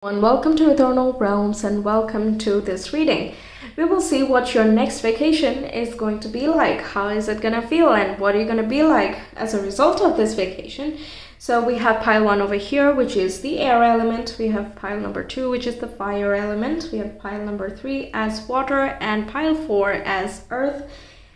And welcome to Ethernal Realms and welcome to this reading. We will see what your next vacation is going to be like. How is it going to feel and what are you going to be like as a result of this vacation? So we have pile 1 over here, which is the air element. We have pile number 2, which is the fire element. We have pile number 3 as water and pile 4 as earth.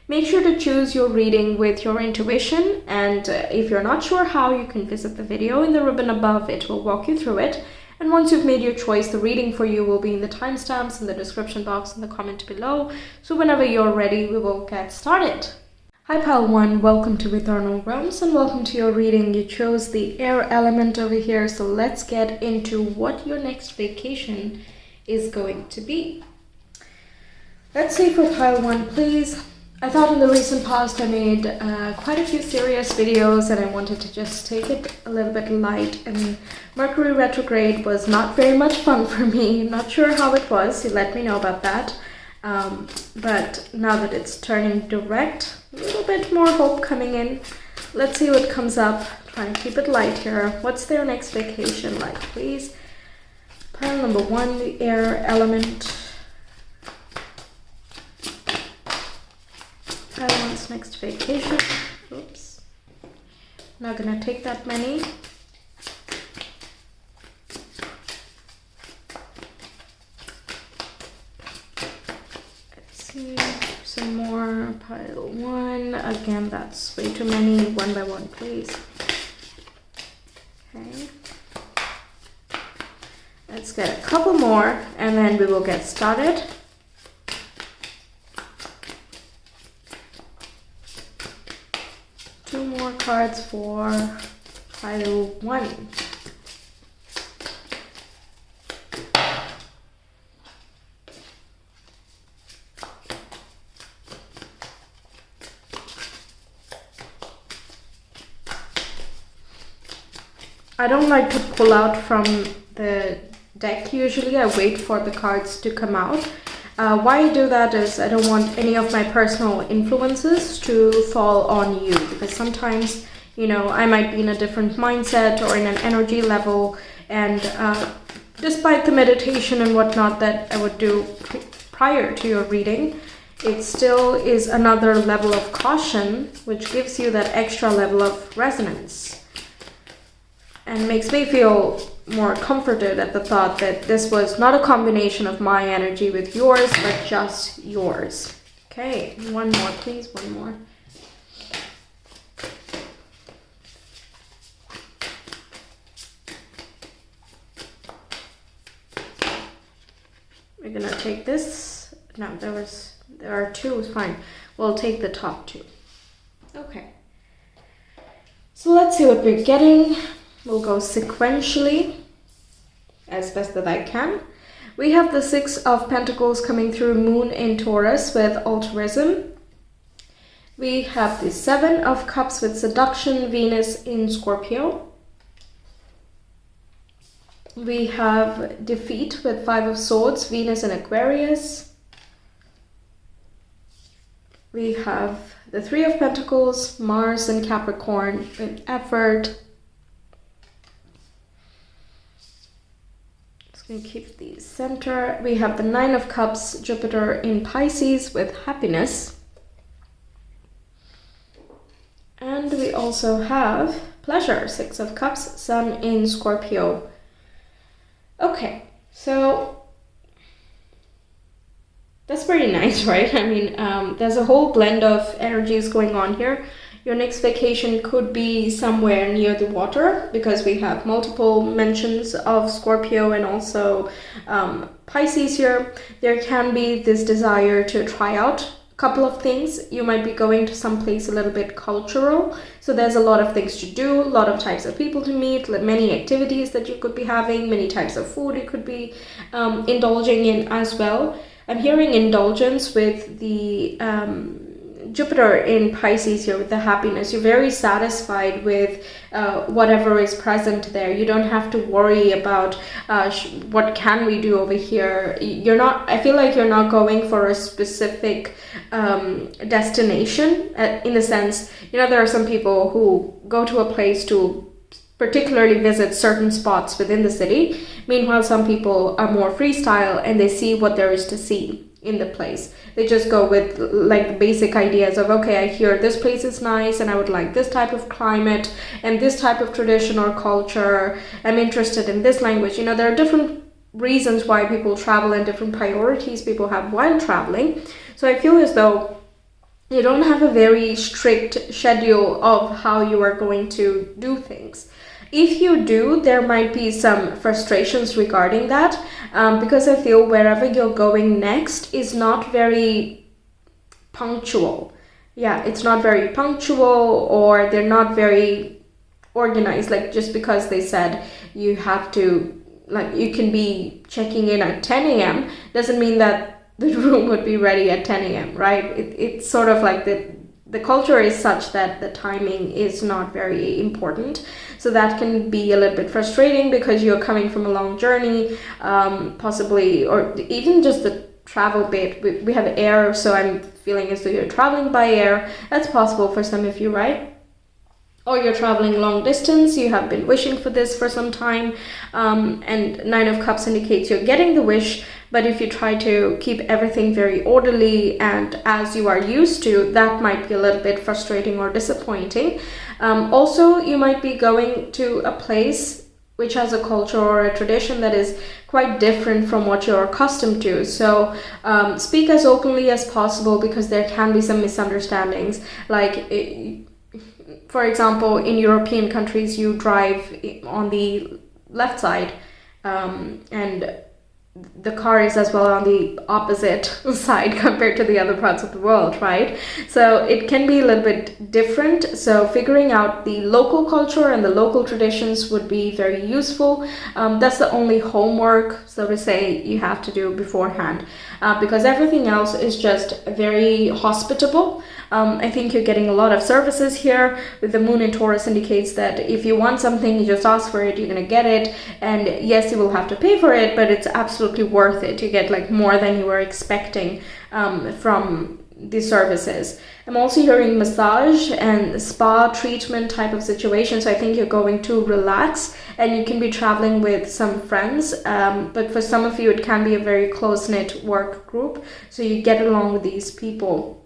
Make sure to choose your reading with your intuition, and if you're not sure how, you can visit the video in the ribbon above. It will walk you through it. And once you've made your choice, the reading for you will be in the timestamps in the description box in the comment below. So whenever you're ready, we will get started. Hi Pile 1, welcome to Ethernal Realms and welcome to your reading. You chose the air element over here, so let's get into what your next vacation is going to be. Let's see for Pile 1, please. I thought in the recent past I made quite a few serious videos and I wanted to just take it a little bit light, and Mercury retrograde was not very much fun for me. I'm not sure how it was, you let me know about that. But now that it's turning direct, a little bit more hope coming in. Let's see what comes up. Trying to keep it light here. What's their next vacation like, please? Pile number 1, the air element. Pile 1's next vacation. Oops. Not gonna take that many. Let's see. Some more. Pile 1. Again, that's way too many. One by one, please. Okay. Let's get a couple more and then we will get started. Two more cards for pile 1. I don't like to pull out from the deck usually. I wait for the cards to come out. Why I do that is I don't want any of my personal influences to fall on you, because sometimes, you know, I might be in a different mindset or in an energy level, and despite the meditation and whatnot that I would do prior to your reading, it still is another level of caution, which gives you that extra level of resonance and makes me feel more comforted at the thought that this was not a combination of my energy with yours, but just yours. Okay, one more, please, one more. We're gonna take this. No, there are two, it's fine. We'll take the top 2. Okay. So let's see what we're getting. We'll go sequentially as best that I can. We have the 6 of Pentacles coming through, Moon in Taurus with altruism. We have the 7 of Cups with seduction, Venus in Scorpio. We have defeat with 5 of Swords, Venus in Aquarius. We have the 3 of Pentacles, Mars in Capricorn with effort. Going to keep the center. We have the 9 of Cups, Jupiter in Pisces with happiness. And we also have pleasure, 6 of Cups, Sun in Scorpio. Okay, so that's pretty nice, right? I mean, there's a whole blend of energies going on here. Your next vacation could be somewhere near the water, because we have multiple mentions of Scorpio and also Pisces here. There can be this desire to try out a couple of things. You might be going to some place a little bit cultural. So there's a lot of things to do, a lot of types of people to meet, many activities that you could be having, many types of food you could be indulging in as well. I'm hearing indulgence with the Jupiter in Pisces here with the happiness. You're very satisfied with whatever is present there. You don't have to worry about what can we do over here. You're not, I feel like you're not going for a specific destination in the sense, you know, there are some people who go to a place to particularly visit certain spots within the city. Meanwhile, some people are more freestyle and they see what there is to see in the place. They just go with like the basic ideas of, okay, I hear this place is nice and I would like this type of climate and this type of tradition or culture. I'm interested in this language. You know, there are different reasons why people travel and different priorities people have while traveling. So I feel as though you don't have a very strict schedule of how you are going to do things. If you do, there might be some frustrations regarding that, because I feel wherever you're going next is not very punctual. Yeah, it's not very punctual, or they're not very organized. Like, just because they said you have to, like, you can be checking in at 10 a.m. doesn't mean that the room would be ready at 10 a.m., right? It's sort of like the culture is such that the timing is not very important. So that can be a little bit frustrating because you're coming from a long journey, possibly, or even just the travel bit. We have air, so I'm feeling as though you're traveling by air. That's possible for some of you, right? Or you're traveling long distance, you have been wishing for this for some time, and Nine of Cups indicates you're getting the wish, but if you try to keep everything very orderly and as you are used to, that might be a little bit frustrating or disappointing. Also, you might be going to a place which has a culture or a tradition that is quite different from what you're accustomed to. So speak as openly as possible, because there can be some misunderstandings. Like, for example, in European countries, you drive on the left side, and the car is as well on the opposite side compared to the other parts of the world, right? So it can be a little bit different. So figuring out the local culture and the local traditions would be very useful. That's the only homework, so to say, you have to do beforehand, because everything else is just very hospitable. I think you're getting a lot of services here. With the moon in Taurus indicates that if you want something, you just ask for it, you're gonna get it. And yes, you will have to pay for it, but it's absolutely worth it. You get like more than you were expecting from the services. I'm also hearing massage and spa treatment type of situation. So I think you're going to relax, and you can be traveling with some friends. But for some of you, it can be a very close-knit work group. So you get along with these people.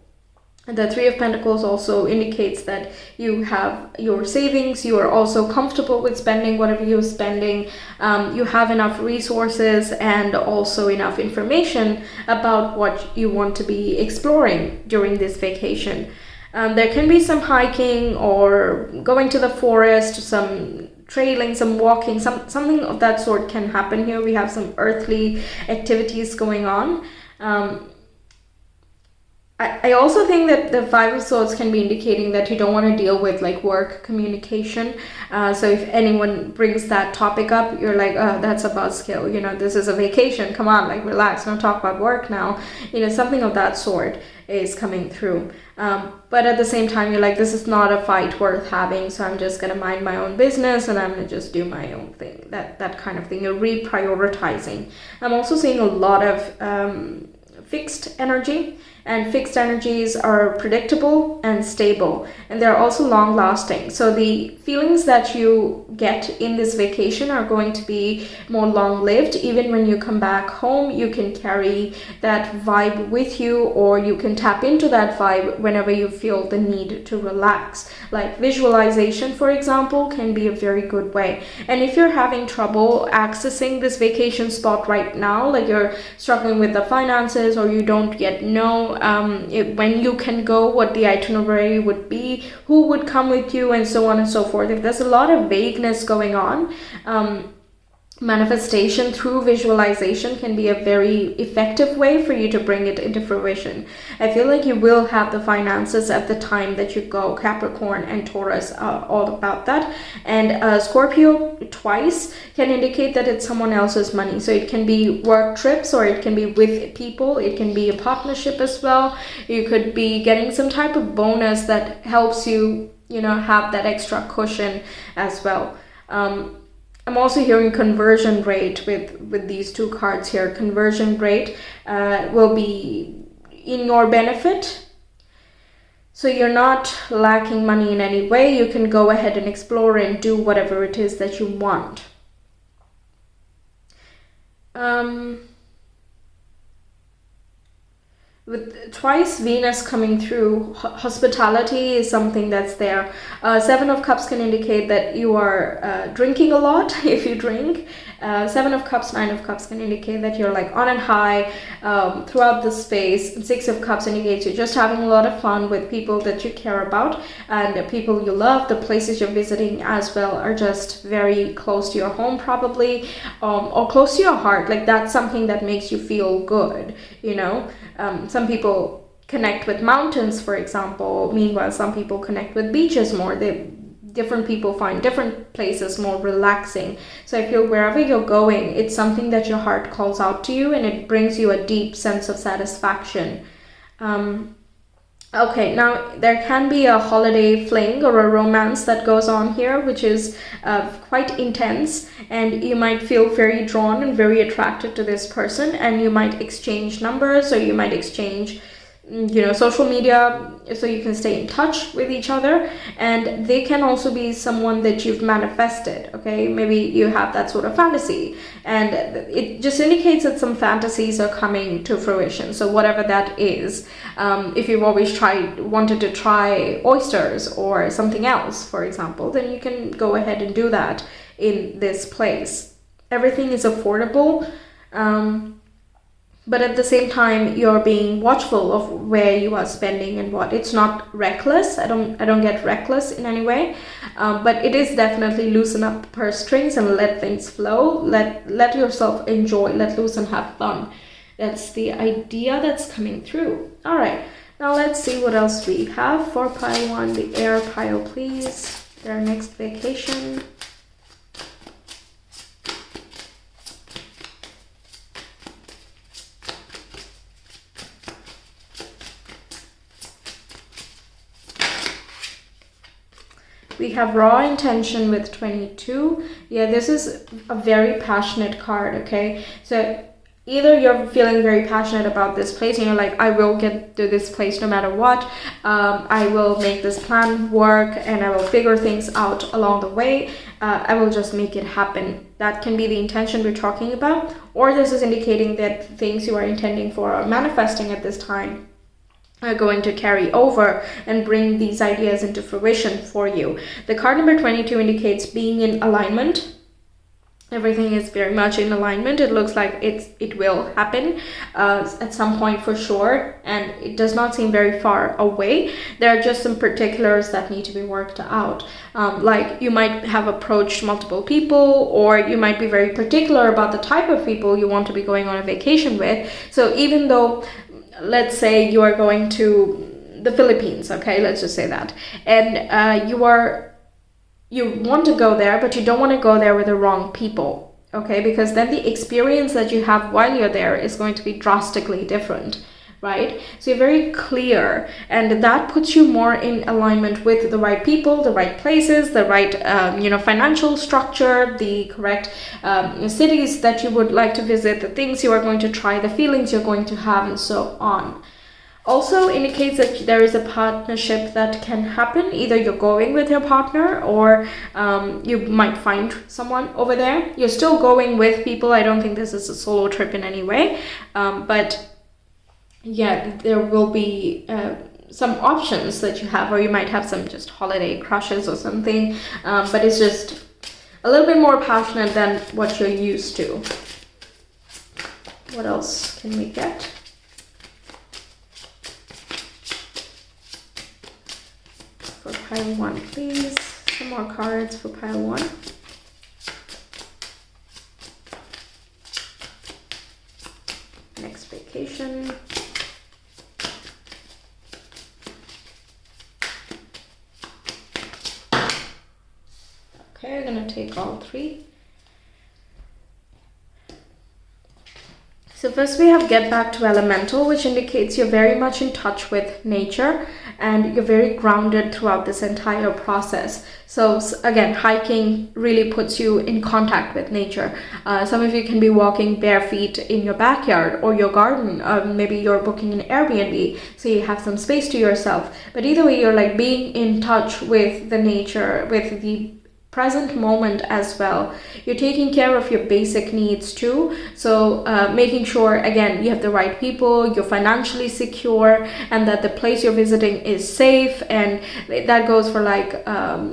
The Three of Pentacles also indicates that you have your savings, you are also comfortable with spending whatever you're spending, you have enough resources and also enough information about what you want to be exploring during this vacation. There can be some hiking or going to the forest, some trailing, some walking, something of that sort can happen here. We have some earthly activities going on. I also think that the Five of Swords can be indicating that you don't want to deal with like work communication. So if anyone brings that topic up, you're like, oh, that's a buzzkill. You know, this is a vacation. Come on, like relax. Don't talk about work now. You know, something of that sort is coming through. But at the same time, you're like, this is not a fight worth having. So I'm just going to mind my own business and I'm going to just do my own thing. That kind of thing. You're reprioritizing. I'm also seeing a lot of fixed energy. And fixed energies are predictable and stable, and they're also long lasting. So the feelings that you get in this vacation are going to be more long lived. Even when you come back home, you can carry that vibe with you, or you can tap into that vibe whenever you feel the need to relax. Like visualization, for example, can be a very good way. And if you're having trouble accessing this vacation spot right now, like you're struggling with the finances, or you don't yet know when you can go, what the itinerary would be, who would come with you, and so on and so forth. If there's a lot of vagueness going on, manifestation through visualization can be a very effective way for you to bring it into fruition. I feel like you will have the finances at the time that you go. Capricorn and Taurus are all about that. And Scorpio twice can indicate that it's someone else's money. So it can be work trips, or it can be with people. It can be a partnership as well. You could be getting some type of bonus that helps you, you know, have that extra cushion as well. I'm also hearing conversion rate with these two cards here. Conversion rate will be in your benefit. So you're not lacking money in any way. You can go ahead and explore and do whatever it is that you want. With twice Venus coming through, hospitality is something that's there. Seven of Cups can indicate that you are drinking a lot if you drink. Seven of Cups, Nine of Cups can indicate that you're like on and high throughout the space. And Six of Cups indicates you're just having a lot of fun with people that you care about and the people you love. The places you're visiting as well are just very close to your home probably, or close to your heart. Like that's something that makes you feel good, you know. Some people connect with mountains, for example. Meanwhile, some people connect with beaches more. Different people find different places more relaxing. So I feel wherever you're going, it's something that your heart calls out to you and it brings you a deep sense of satisfaction. Okay, now there can be a holiday fling or a romance that goes on here, which is quite intense, and you might feel very drawn and very attracted to this person, and you might exchange numbers, or you might exchange, you know, social media so you can stay in touch with each other. And they can also be someone that you've manifested. Okay, maybe you have that sort of fantasy, and it just indicates that some fantasies are coming to fruition. So whatever that is, if you've always wanted to try oysters or something else, for example, then you can go ahead and do that in this place. Everything is affordable, but at the same time you're being watchful of where you are spending and what. It's not reckless. I don't get reckless in any way, but it is definitely loosen up the purse strings and let things flow. Let yourself enjoy, let loose and have fun. That's the idea that's coming through. All right, now let's see what else we have for pile one. The air pile, please. Their next vacation. We have raw intention with 22. Yeah, this is a very passionate card, okay? So either you're feeling very passionate about this place and you're like, I will get to this place no matter what. I will make this plan work and I will figure things out along the way. I will just make it happen. That can be the intention we're talking about. Or this is indicating that things you are intending for or manifesting at this time are going to carry over and bring these ideas into fruition for you. The card number 22 indicates being in alignment. Everything is very much in alignment. It looks like it will happen at some point for sure, and it does not seem very far away. There are just some particulars that need to be worked out. Like you might have approached multiple people, or you might be very particular about the type of people you want to be going on a vacation with. So even though, let's say you are going to the Philippines, okay, let's just say that, and you want to go there, but you don't want to go there with the wrong people, okay, because then the experience that you have while you're there is going to be drastically different, right? So you're very clear, and that puts you more in alignment with the right people, the right places, the right financial structure, the correct cities that you would like to visit, the things you are going to try, the feelings you're going to have, and so on. Also indicates that there is a partnership that can happen. Either you're going with your partner, or you might find someone over there. You're still going with people. I don't think this is a solo trip in any way, but yeah, there will be some options that you have, or you might have some just holiday crushes or something, but it's just a little bit more passionate than what you're used to. What else can we get? For pile one, please. Some more cards for pile one. Next vacation. Okay, we're gonna take all three. So first we have get back to elemental, which indicates you're very much in touch with nature, and you're very grounded throughout this entire process. So again, hiking really puts you in contact with nature. Some of you can be walking bare feet in your backyard or your garden. Maybe you're booking an Airbnb, so you have some space to yourself. But either way, you're like being in touch with the nature, with the present moment as well. You're taking care of your basic needs too. So making sure, again, you have the right people, you're financially secure, and that the place you're visiting is safe. And that goes for like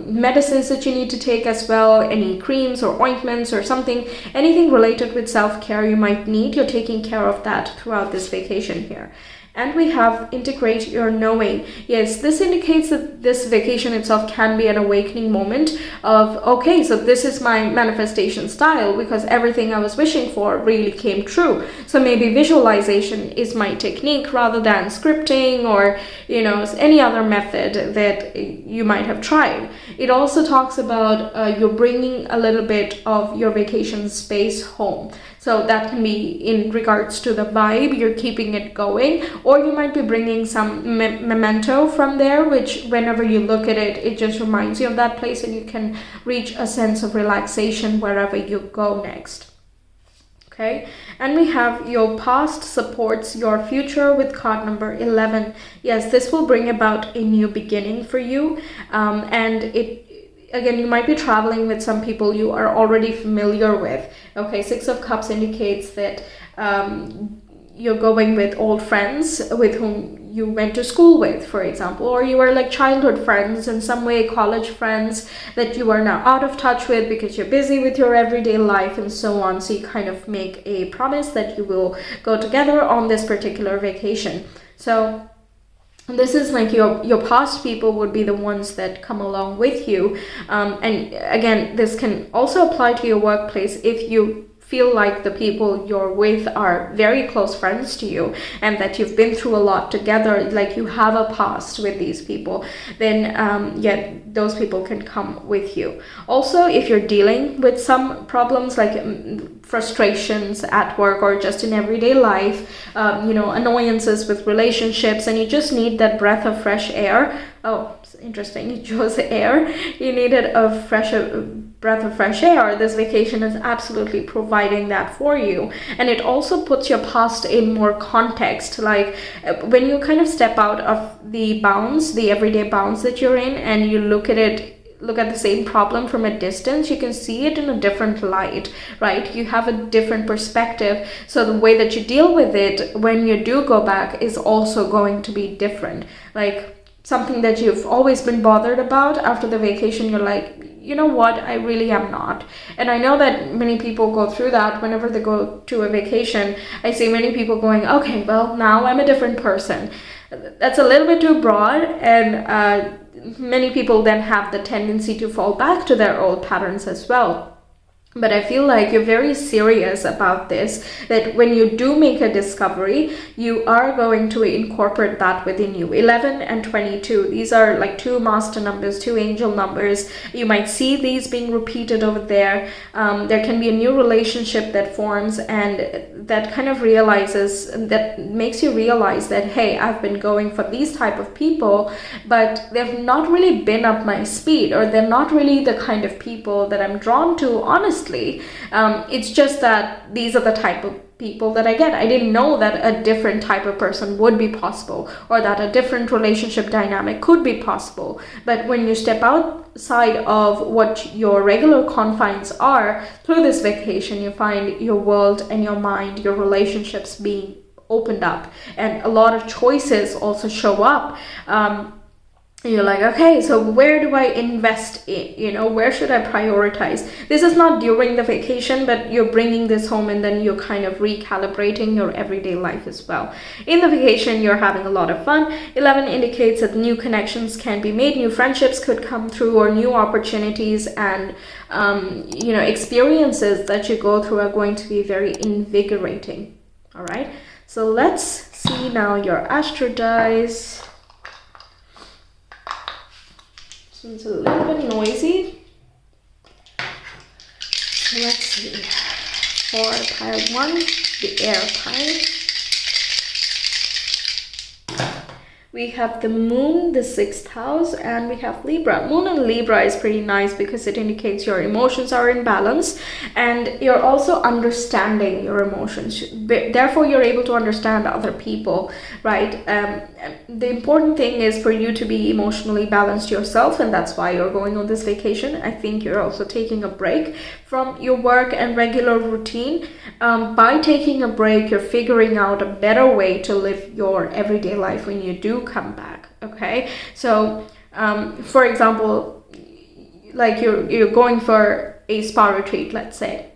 medicines that you need to take as well, any creams or ointments or something, anything related with self-care you might need. You're taking care of that throughout this vacation here. And we have integrate your knowing. Yes, this indicates that this vacation itself can be an awakening moment of, okay, so this is my manifestation style because everything I was wishing for really came true. So maybe visualization is my technique rather than scripting or, you know, any other method that you might have tried. It also talks about you're bringing a little bit of your vacation space home. So that can be in regards to the vibe, you're keeping it going, or you might be bringing some memento from there, which whenever you look at it, it just reminds you of that place and you can reach a sense of relaxation wherever you go next. Okay, and we have your past supports your future with card number 11. Yes, this will bring about a new beginning for you, and again, you might be traveling with some people you are already familiar with. Okay, Six of Cups indicates that you're going with old friends with whom you went to school with, for example, or you were like childhood friends in some way, college friends that you are now out of touch with because you're busy with your everyday life and so on. So you kind of make a promise that you will go together on this particular vacation. So this is like your past people would be the ones that come along with you. And again, this can also apply to your workplace if you feel like the people you're with are very close friends to you and that you've been through a lot together, like you have a past with these people, then those people can come with you. Also, if you're dealing with some problems like frustrations at work or just in everyday life, annoyances with relationships, and you just need that breath of fresh air. Oh, interesting, you chose air. You needed a breath of fresh air. This vacation is absolutely providing that for you. And it also puts your past in more context. Like when you kind of step out of the bounds, the everyday bounds that you're in, and you look at the same problem from a distance, you can see it in a different light, right? You have a different perspective. So the way that you deal with it when you do go back is also going to be different. Like something that you've always been bothered about, after the vacation, you're like, you know what, I really am not. And I know that many people go through that whenever they go to a vacation. I see many people going, okay, well, now I'm a different person. That's a little bit too broad, and many people then have the tendency to fall back to their old patterns as well. But I feel like you're very serious about this, that when you do make a discovery, you are going to incorporate that within you. 11 and 22, these are like two master numbers, two angel numbers. You might see these being repeated over there. There can be a new relationship that forms, and that kind of makes you realize that, hey, I've been going for these type of people, but they've not really been up my speed, or they're not really the kind of people that I'm drawn to, honestly. It's just that these are the type of people that I get. I didn't know that a different type of person would be possible, or that a different relationship dynamic could be possible. But when you step outside of what your regular confines are through this vacation, you find your world and your mind, your relationships being opened up, and a lot of choices also show up. You're like, okay, so where do I invest in? Where should I prioritize? This is not during the vacation, but you're bringing this home, and then you're kind of recalibrating your everyday life as well. In the vacation, you're having a lot of fun. 11 indicates that new connections can be made, new friendships could come through, or new opportunities and experiences that you go through are going to be very invigorating. All right, so let's see now your Astro dice. It's a little bit noisy. So let's see. For pile 1, the air pile. We have the moon, the 6th house, and we have Libra. Moon in Libra is pretty nice because it indicates your emotions are in balance and you're also understanding your emotions. Therefore, you're able to understand other people, right? The important thing is for you to be emotionally balanced yourself, and that's why you're going on this vacation. I think you're also taking a break from your work and regular routine. By taking a break, you're figuring out a better way to live your everyday life when you do come back. Okay, so for example, like you're going for a spa retreat, let's say.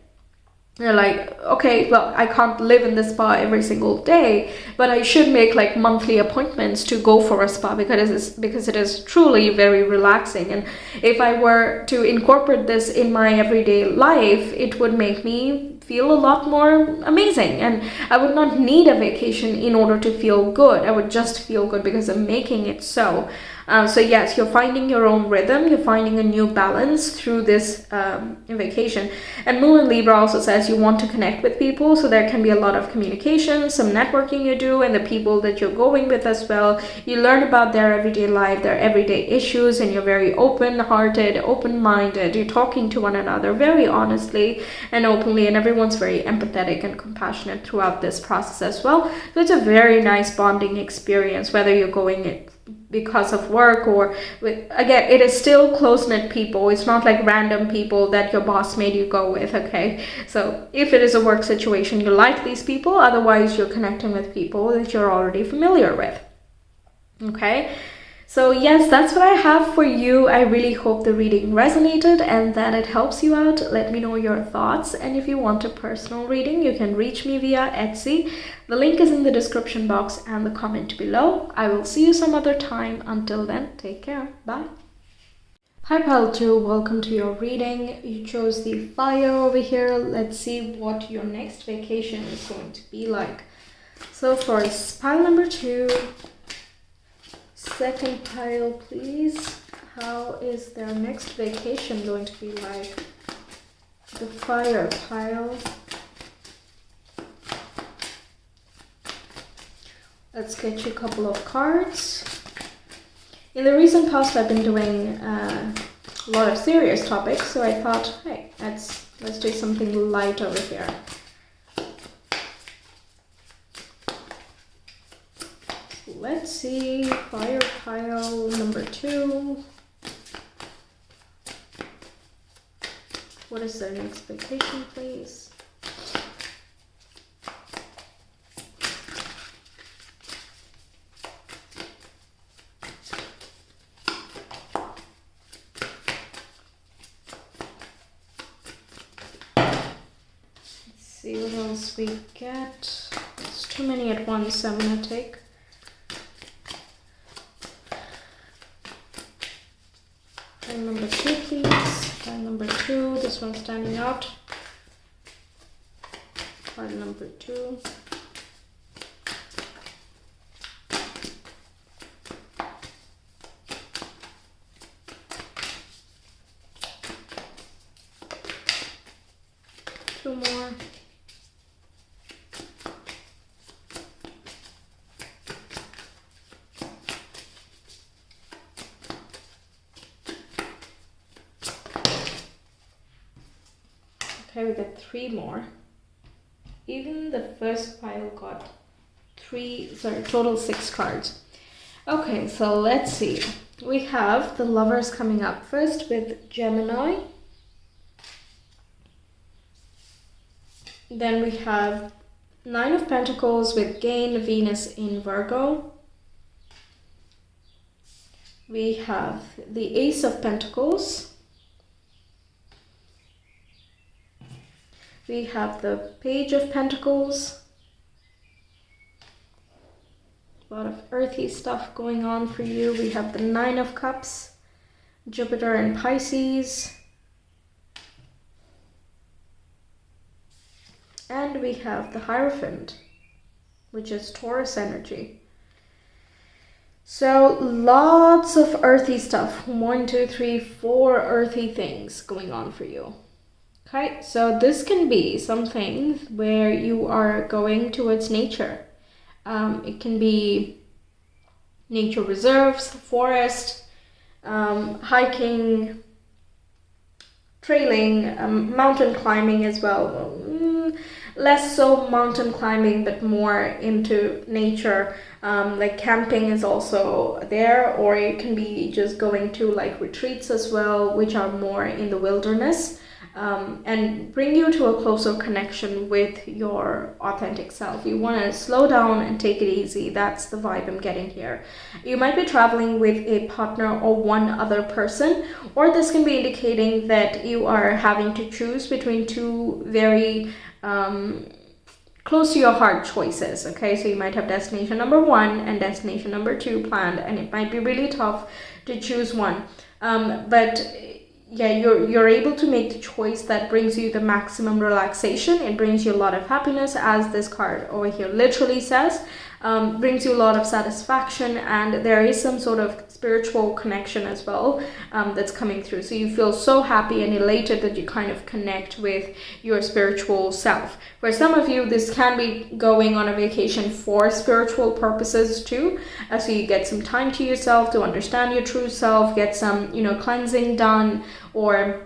You're like, okay, well, I can't live in the spa every single day, but I should make like monthly appointments to go for a spa because it is truly very relaxing. And if I were to incorporate this in my everyday life, it would make me feel a lot more amazing. And I would not need a vacation in order to feel good. I would just feel good because I'm making it so. So yes, you're finding your own rhythm, you're finding a new balance through this vacation. And Moon in Libra also says you want to connect with people, so there can be a lot of communication, some networking you do, and the people that you're going with as well. You learn about their everyday life, their everyday issues, and you're very open-hearted, open-minded. You're talking to one another very honestly and openly, and everyone's very empathetic and compassionate throughout this process as well. So it's a very nice bonding experience, whether you're going because of work or again, it is still close-knit people. It's not like random people that your boss made you go with. Okay, so if it is a work situation, you like these people, otherwise you're connecting with people that you're already familiar with. Okay, so yes, that's what I have for you. I really hope the reading resonated and that it helps you out. Let me know your thoughts, and if you want a personal reading, you can reach me via Etsy. The link is in the description box and the comment below. I will see you some other time. Until then, take care. Bye. Hi Pile 2, welcome to your reading. You chose the fire over here. Let's see what your next vacation is going to be like. So for pile number 2, second pile please. How is their next vacation going to be like? The fire pile. Let's get you a couple of cards. In the recent past, I've been doing a lot of serious topics, so I thought, hey, let's do something light over here. So let's see, fire pile number 2. What is their next vacation, please? See what else we get. It's too many at once, I'm gonna take. Pile number 2, please. Pile number 2, this one's standing out. Pile number 2. Two more. Okay, we got 3 more. Even the first pile got total 6 cards. Okay, so let's see. We have the lovers coming up first with Gemini. Then we have 9 of Pentacles with Gain, Venus in Virgo. We have the Ace of Pentacles. We have the Page of Pentacles. A lot of earthy stuff going on for you. We have the 9 of Cups, Jupiter and Pisces. And we have the Hierophant, which is Taurus energy. So lots of earthy stuff. 1, 2, 3, 4 earthy things going on for you. Okay, so this can be something where you are going towards nature. It can be nature reserves, forest, hiking, trailing, mountain climbing as well. Less so mountain climbing, but more into nature. Like camping is also there, or it can be just going to like retreats as well, which are more in the wilderness, and bring you to a closer connection with your authentic self. You want to slow down and take it easy. That's the vibe I'm getting here. You might be traveling with a partner or one other person, or this can be indicating that you are having to choose between two very close to your heart choices. Okay, so you might have destination number 1 and destination number 2 planned, and it might be really tough to choose one, but yeah, you're able to make the choice that brings you the maximum relaxation. It brings you a lot of happiness, as this card over here literally says. Brings you a lot of satisfaction, and there is some sort of spiritual connection as well, that's coming through. So you feel so happy and elated that you kind of connect with your spiritual self. For some of you, this can be going on a vacation for spiritual purposes too, so you get some time to yourself to understand your true self, get some, cleansing done, or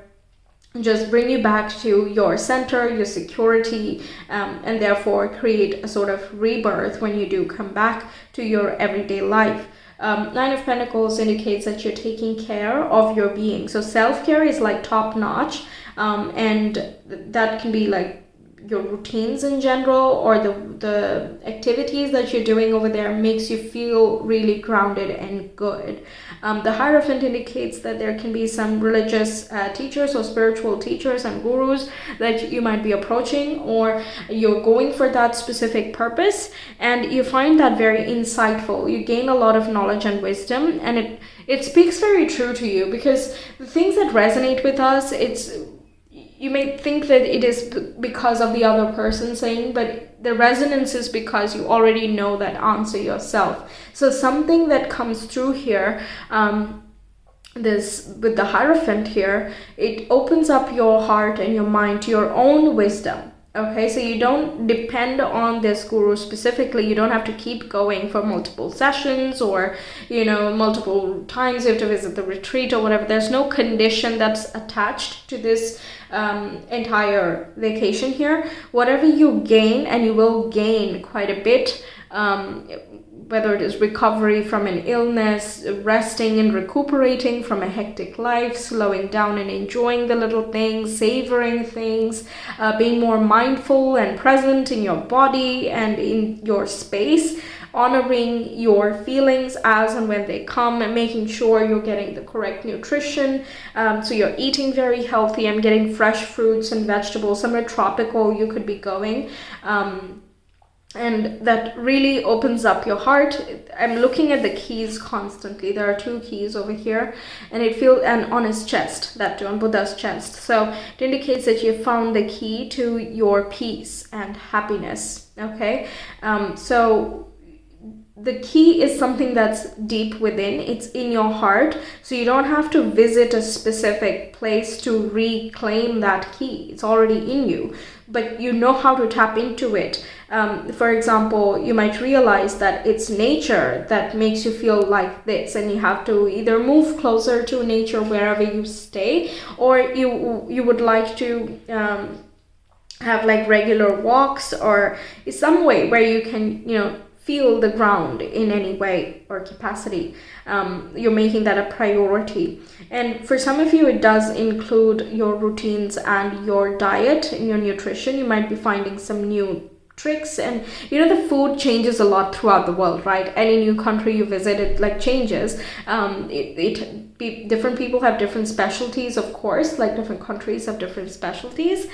just bring you back to your center, your security, and therefore create a sort of rebirth when you do come back to your everyday life. Nine of Pentacles indicates that you're taking care of your being. So self-care is like top notch, and that can be like your routines in general, or the activities that you're doing over there makes you feel really grounded and good. The Hierophant indicates that there can be some religious teachers or spiritual teachers and gurus that you might be approaching, or you're going for that specific purpose, and you find that very insightful. You gain a lot of knowledge and wisdom, and it speaks very true to you, because the things that resonate with us, you may think that it is because of the other person saying, but the resonance is because you already know that answer yourself. So something that comes through here, this with the Hierophant here, it opens up your heart and your mind to your own wisdom. Okay, so you don't depend on this guru specifically. You don't have to keep going for multiple sessions, or multiple times you have to visit the retreat or whatever. There's no condition that's attached to this entire vacation here. Whatever you gain, and you will gain quite a bit, whether it is recovery from an illness, resting and recuperating from a hectic life, slowing down and enjoying the little things, savoring things, being more mindful and present in your body and in your space, honoring your feelings as and when they come, and making sure you're getting the correct nutrition. So you're eating very healthy and getting fresh fruits and vegetables. Somewhere tropical you could be going. And that really opens up your heart. I'm looking at the keys constantly. There are 2 keys over here, and it feels, and on his chest, that too, on Buddha's chest. So it indicates that you found the key to your peace and happiness. Okay, so the key is something that's deep within. It's in your heart, so you don't have to visit a specific place to reclaim that key. It's already in you, but you know how to tap into it. For example, you might realize that it's nature that makes you feel like this, and you have to either move closer to nature wherever you stay, or you would like to have like regular walks, or some way where you can feel the ground in any way or capacity. You're making that a priority. And for some of you, it does include your routines and your diet and your nutrition. You might be finding some new tricks, and the food changes a lot throughout the world, right? Any new country you visit, it like changes. Different people have different specialties, of course, like different countries have different specialties.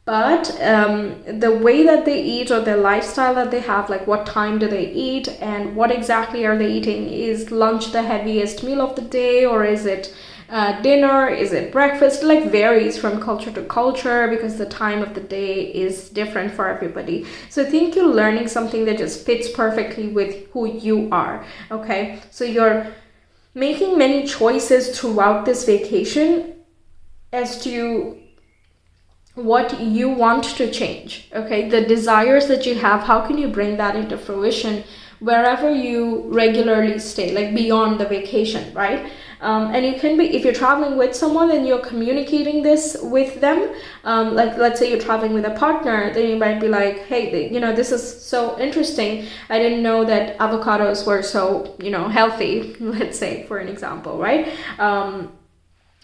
But the way that they eat, or their lifestyle that they have, like what time do they eat and what exactly are they eating? Is lunch the heaviest meal of the day, or is it dinner? Is it breakfast? Like varies from culture to culture, because the time of the day is different for everybody. So I think you're learning something that just fits perfectly with who you are. Okay, so you're making many choices throughout this vacation as to what you want to change. Okay, the desires that you have, how can you bring that into fruition wherever you regularly stay, like beyond the vacation, right? And you can be, if you're traveling with someone and you're communicating this with them, like let's say you're traveling with a partner, then you might be like, hey, this is so interesting. I didn't know that avocados were so, healthy, let's say, for an example, right?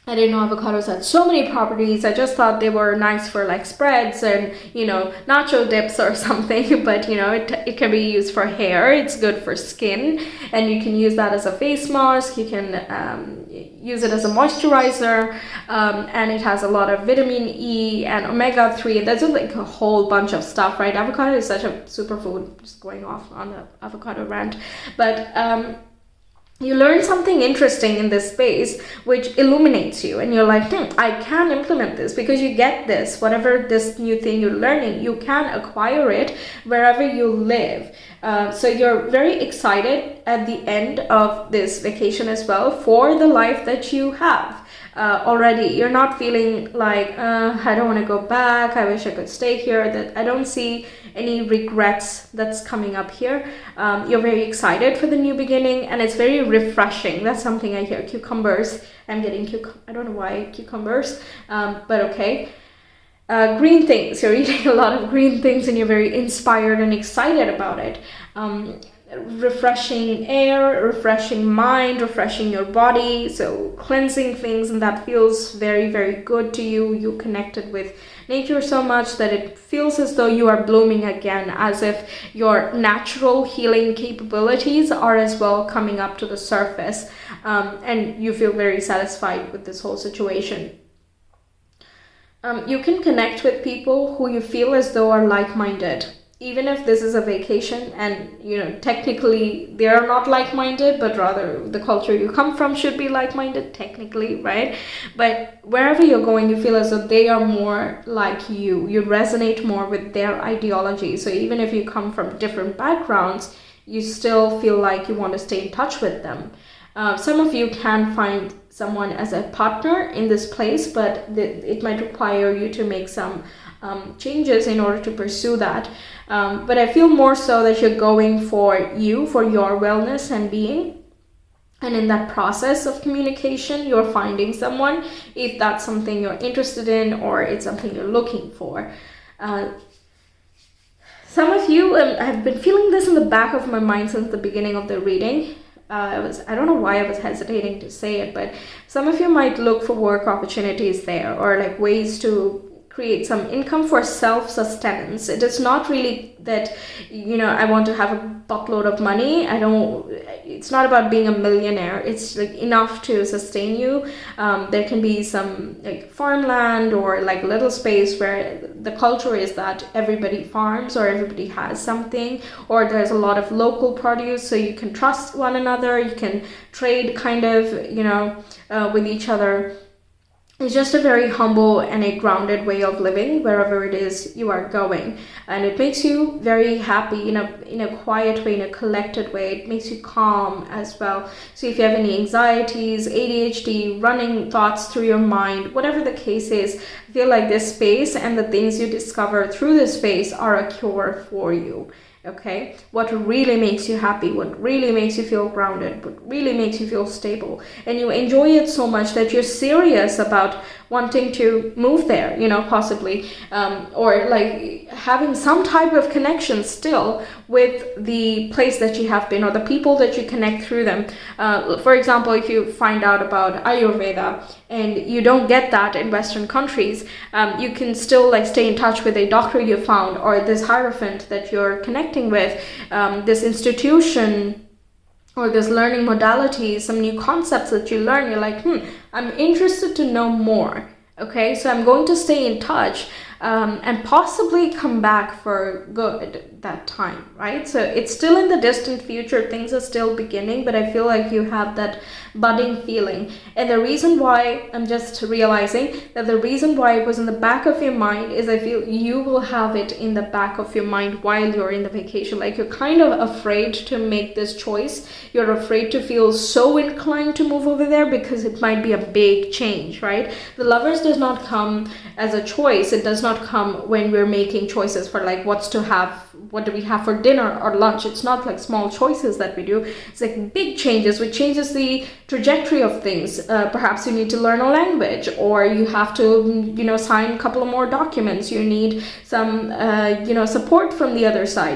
I didn't know avocados had so many properties. I just thought they were nice for like spreads and, nacho dips or something. But, it can be used for hair. It's good for skin. And you can use that as a face mask. You can use it as a moisturizer. And it has a lot of vitamin E and omega-3. There's like a whole bunch of stuff, right? Avocado is such a superfood. Just going off on the avocado rant. But you learn something interesting in this space which illuminates you, and you're like, I can implement this, because you get this, whatever this new thing you're learning, you can acquire it wherever you live. So you're very excited at the end of this vacation as well for the life that you have. Already you're not feeling like I don't want to go back, I wish I could stay here. That I don't see any regrets that's coming up here. You're very excited for the new beginning, and it's very refreshing. That's something I hear. Cucumbers, I'm getting I don't know why cucumbers, but okay. Green things, you're eating a lot of green things and you're very inspired and excited about it. Refreshing air, refreshing mind, refreshing your body, so cleansing things, and that feels very, very good to you. You connected with nature so much that it feels as though you are blooming again, as if your natural healing capabilities are as well coming up to the surface, and you feel very satisfied with this whole situation. You can connect with people who you feel as though are like-minded. Even if this is a vacation and, technically they are not like-minded, but rather the culture you come from should be like-minded, technically, right? But wherever you're going, you feel as though they are more like you. You resonate more with their ideology. So even if you come from different backgrounds, you still feel like you want to stay in touch with them. Some of you can find someone as a partner in this place, but it might require you to make some changes in order to pursue that. But I feel more so that you're going for your wellness and being. And in that process of communication, you're finding someone, if that's something you're interested in or it's something you're looking for. Some of you, I've been feeling this in the back of my mind since the beginning of the reading. I don't know why I was hesitating to say it, but some of you might look for work opportunities there, or like ways to create some income for self-sustenance. It is not really that, I want to have a buttload of money. It's not about being a millionaire. It's like enough to sustain you. There can be some like farmland or like little space where the culture is that everybody farms or everybody has something, or there's a lot of local produce, so you can trust one another. You can trade kind of, with each other. It's just a very humble and a grounded way of living wherever it is you are going. And it makes you very happy in a quiet way, in a collected way. It makes you calm as well. So if you have any anxieties, ADHD, running thoughts through your mind, whatever the case is, I feel like this space and the things you discover through this space are a cure for you. Okay, what really makes you happy, what really makes you feel grounded, what really makes you feel stable, and you enjoy it so much that you're serious about wanting to move there, possibly, or like having some type of connection still with the place that you have been or the people that you connect through them. For example, if you find out about Ayurveda and you don't get that in Western countries, you can still like stay in touch with a doctor you found, or this hierophant that you're connecting with, this institution, or this learning modality, some new concepts that you learn. You're like, I'm interested to know more. Okay, so I'm going to stay in touch and possibly come back for good that time, right? So it's still in the distant future. Things are still beginning, but I feel like you have that budding feeling. And the reason why, I'm just realizing that the reason why it was in the back of your mind is I feel you will have it in the back of your mind while you're in the vacation. Like you're kind of afraid to make this choice. You're afraid to feel so inclined to move over there because it might be a big change, right? The Lovers does not come as a choice. It does not not come when we're making choices for like what do we have for dinner or lunch. It's not like small choices that we do. It's like big changes, which changes the trajectory of things. Perhaps you need to learn a language, or you have to, sign a couple of more documents. You need some, support from the other side.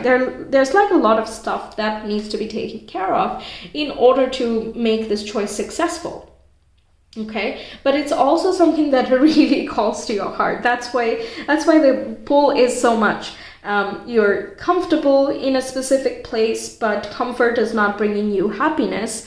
There's like a lot of stuff that needs to be taken care of in order to make this choice successful. Okay, but it's also something that really calls to your heart. That's why the pull is so much. You're comfortable in a specific place, but comfort is not bringing you happiness,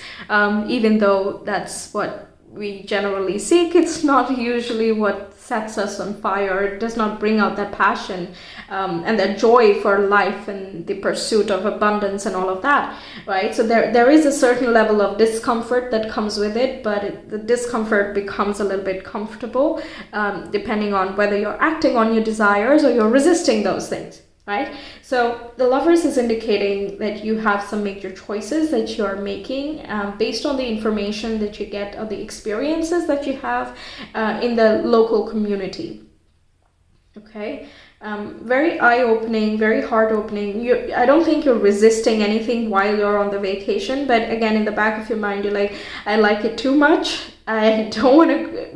even though that's what we generally seek. It's not usually what sets us on fire. It does not bring out that passion and that joy for life and the pursuit of abundance and all of that, right? So there is a certain level of discomfort that comes with it, but the discomfort becomes a little bit comfortable depending on whether you're acting on your desires or you're resisting those things. Right? So the Lovers is indicating that you have some major choices that you're making based on the information that you get or the experiences that you have in the local community. Okay? Very eye-opening, very heart-opening. I don't think you're resisting anything while you're on the vacation, but again, in the back of your mind, you're like, I like it too much. I don't want to,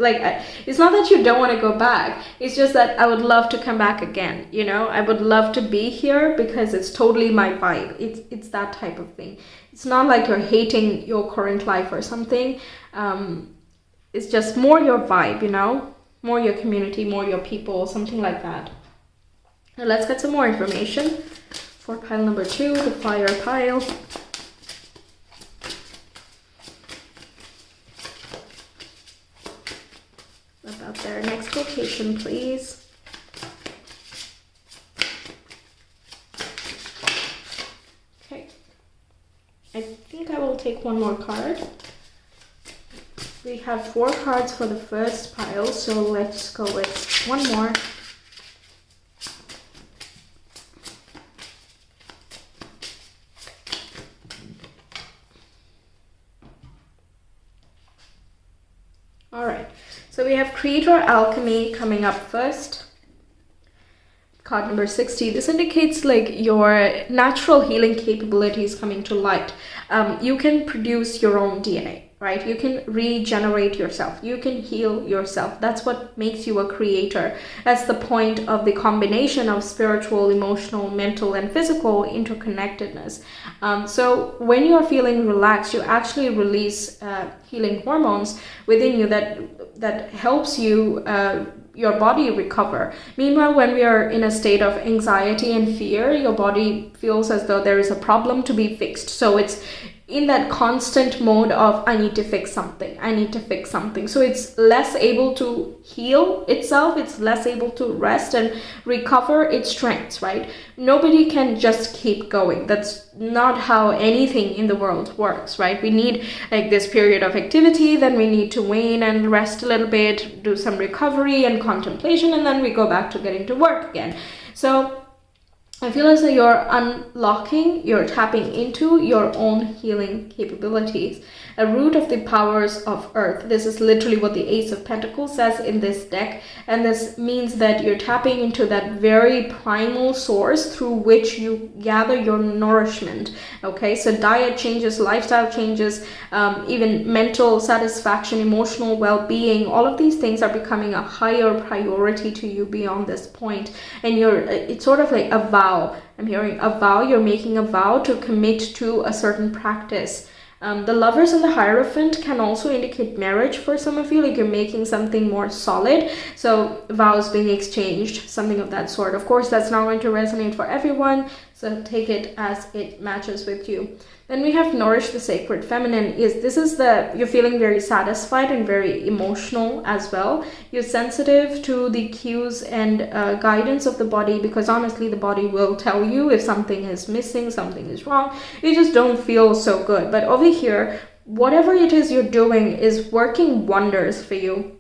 it's not that you don't want to go back. It's just that I would love to come back again. I would love to be here because it's totally my vibe. It's that type of thing. It's not like you're hating your current life or something. It's just more your vibe, more your community, more your people, something like that. Now let's get some more information for pile number 2, the fire pile. About their next vacation, please. Okay. I think I will take one more card. We have 4 cards for the first pile, so let's go with one more. All right. So we have Creator Alchemy coming up first. Card number 60. This indicates like your natural healing capabilities coming to light. You can produce your own DNA, right? You can regenerate yourself. You can heal yourself. That's what makes you a creator. That's the point of the combination of spiritual, emotional, mental, and physical interconnectedness. So when you are feeling relaxed, you actually release healing hormones within you that helps you your body recover. Meanwhile, when we are in a state of anxiety and fear, your body feels as though there is a problem to be fixed. So it's in that constant mode of I need to fix something. So it's less able to heal itself, it's less able to rest and recover its strengths, right? Nobody can just keep going. That's not how anything in the world works, right? We need like this period of activity, then we need to wane and rest a little bit, do some recovery and contemplation, and then we go back to getting to work again. So I feel as though you're tapping into your own healing capabilities. A root of the powers of earth. This is literally what the Ace of Pentacles says in this deck. And this means that you're tapping into that very primal source through which you gather your nourishment. Okay, so diet changes, lifestyle changes, even mental satisfaction, emotional well-being, all of these things are becoming a higher priority to you beyond this point. And it's sort of like a vow. I'm hearing a vow. You're making a vow to commit to a certain practice. The Lovers and the Hierophant can also indicate marriage for some of you, like you're making something more solid. So vows being exchanged, something of that sort. Of course, that's not going to resonate for everyone, so take it as it matches with you. Then we have Nourish the Sacred Feminine. You're feeling very satisfied and very emotional as well. You're sensitive to the cues and guidance of the body, because honestly, the body will tell you if something is missing, something is wrong. You just don't feel so good. But over here, whatever it is you're doing is working wonders for you.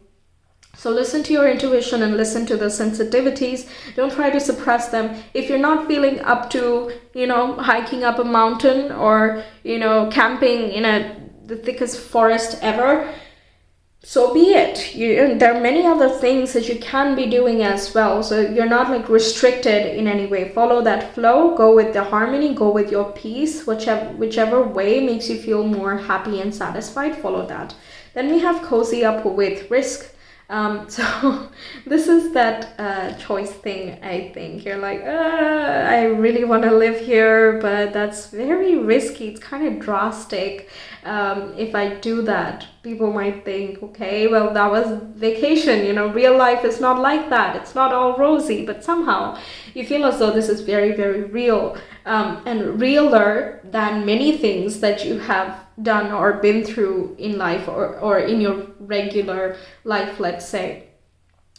So listen to your intuition and listen to the sensitivities. Don't try to suppress them. If you're not feeling up to, hiking up a mountain or, camping in the thickest forest ever, so be it. There are many other things that you can be doing as well. So you're not like restricted in any way. Follow that flow, go with the harmony, go with your peace, whichever way makes you feel more happy and satisfied, follow that. Then we have cozy up with risk. So this is that choice thing. I think you're like, I really want to live here, but that's very risky. It's kind of drastic. If I do that, people might think, okay, well, that was vacation. Real life is not like that. It's not all rosy, but somehow you feel as though this is very, very real, and realer than many things that you have done or been through in life, or in your regular life, let's say.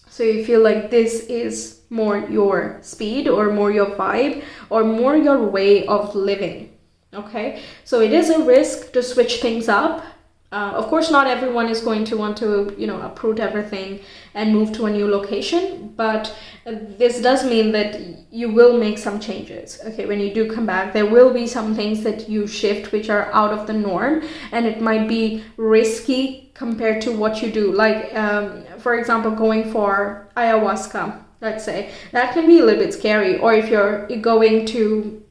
So you feel like this is more your speed, or more your vibe, or more your way of living. Okay, so it is a risk to switch things up. Of course, not everyone is going to want to, uproot everything and move to a new location, but this does mean that you will make some changes. Okay, when you do come back, there will be some things that you shift which are out of the norm, and it might be risky compared to what you do. Like, for example, going for ayahuasca, let's say, that can be a little bit scary. Or if you're going to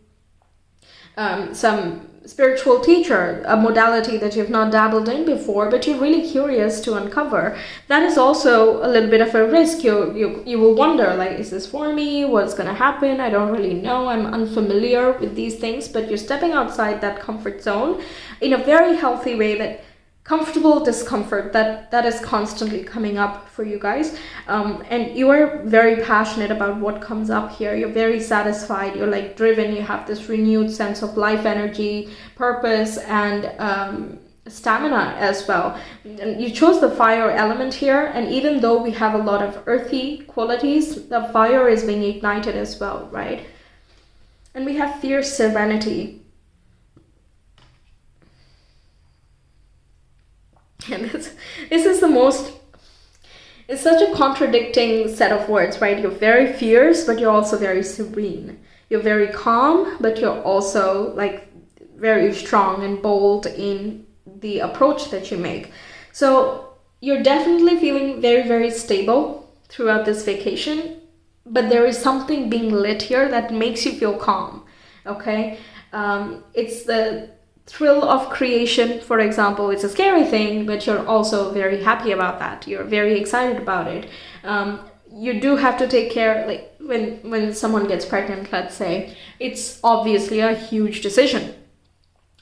some spiritual teacher, a modality that you've not dabbled in before, but you're really curious to uncover, that is also a little bit of a risk. You will wonder, like, is this for me? What's going to happen? I don't really know. I'm unfamiliar with these things. But you're stepping outside that comfort zone in a very healthy way, that comfortable discomfort that is constantly coming up for you guys, and you are very passionate about what comes up here. You're very satisfied, you're like driven, you have this renewed sense of life energy, purpose, and stamina as well. And you chose the fire element here, and even though we have a lot of earthy qualities, the fire is being ignited as well, right? And we have fierce serenity. And this is it's such a contradicting set of words, right? You're very fierce, but you're also very serene. You're very calm, but you're also like very strong and bold in the approach that you make. So you're definitely feeling very, very stable throughout this vacation, but there is something being lit here that makes you feel calm, okay? It's the thrill of creation, for example. It's a scary thing, but you're also very happy about that. You're very excited about it. You do have to take care, like when someone gets pregnant, let's say, it's obviously a huge decision,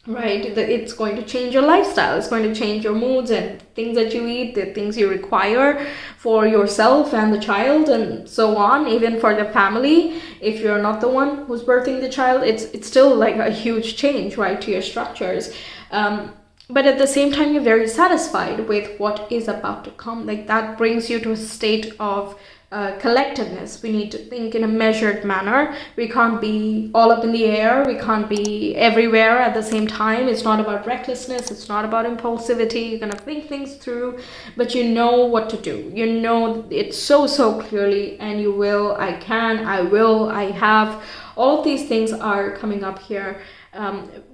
right? It's going to change your lifestyle. It's going to change your moods and things that you eat, the things you require for yourself and the child, and so on. Even for the family, if you're not the one who's birthing the child, it's still like a huge change, right, to your structures. But at the same time, you're very satisfied with what is about to come. Like, that brings you to a state of collectiveness. We need to think in a measured manner. We can't be all up in the air. We can't be everywhere at the same time. It's not about recklessness. It's not about impulsivity. You're gonna think things through, but you know what to do. You know it so clearly, and you will. I can, I will, I have. All of these things are coming up here.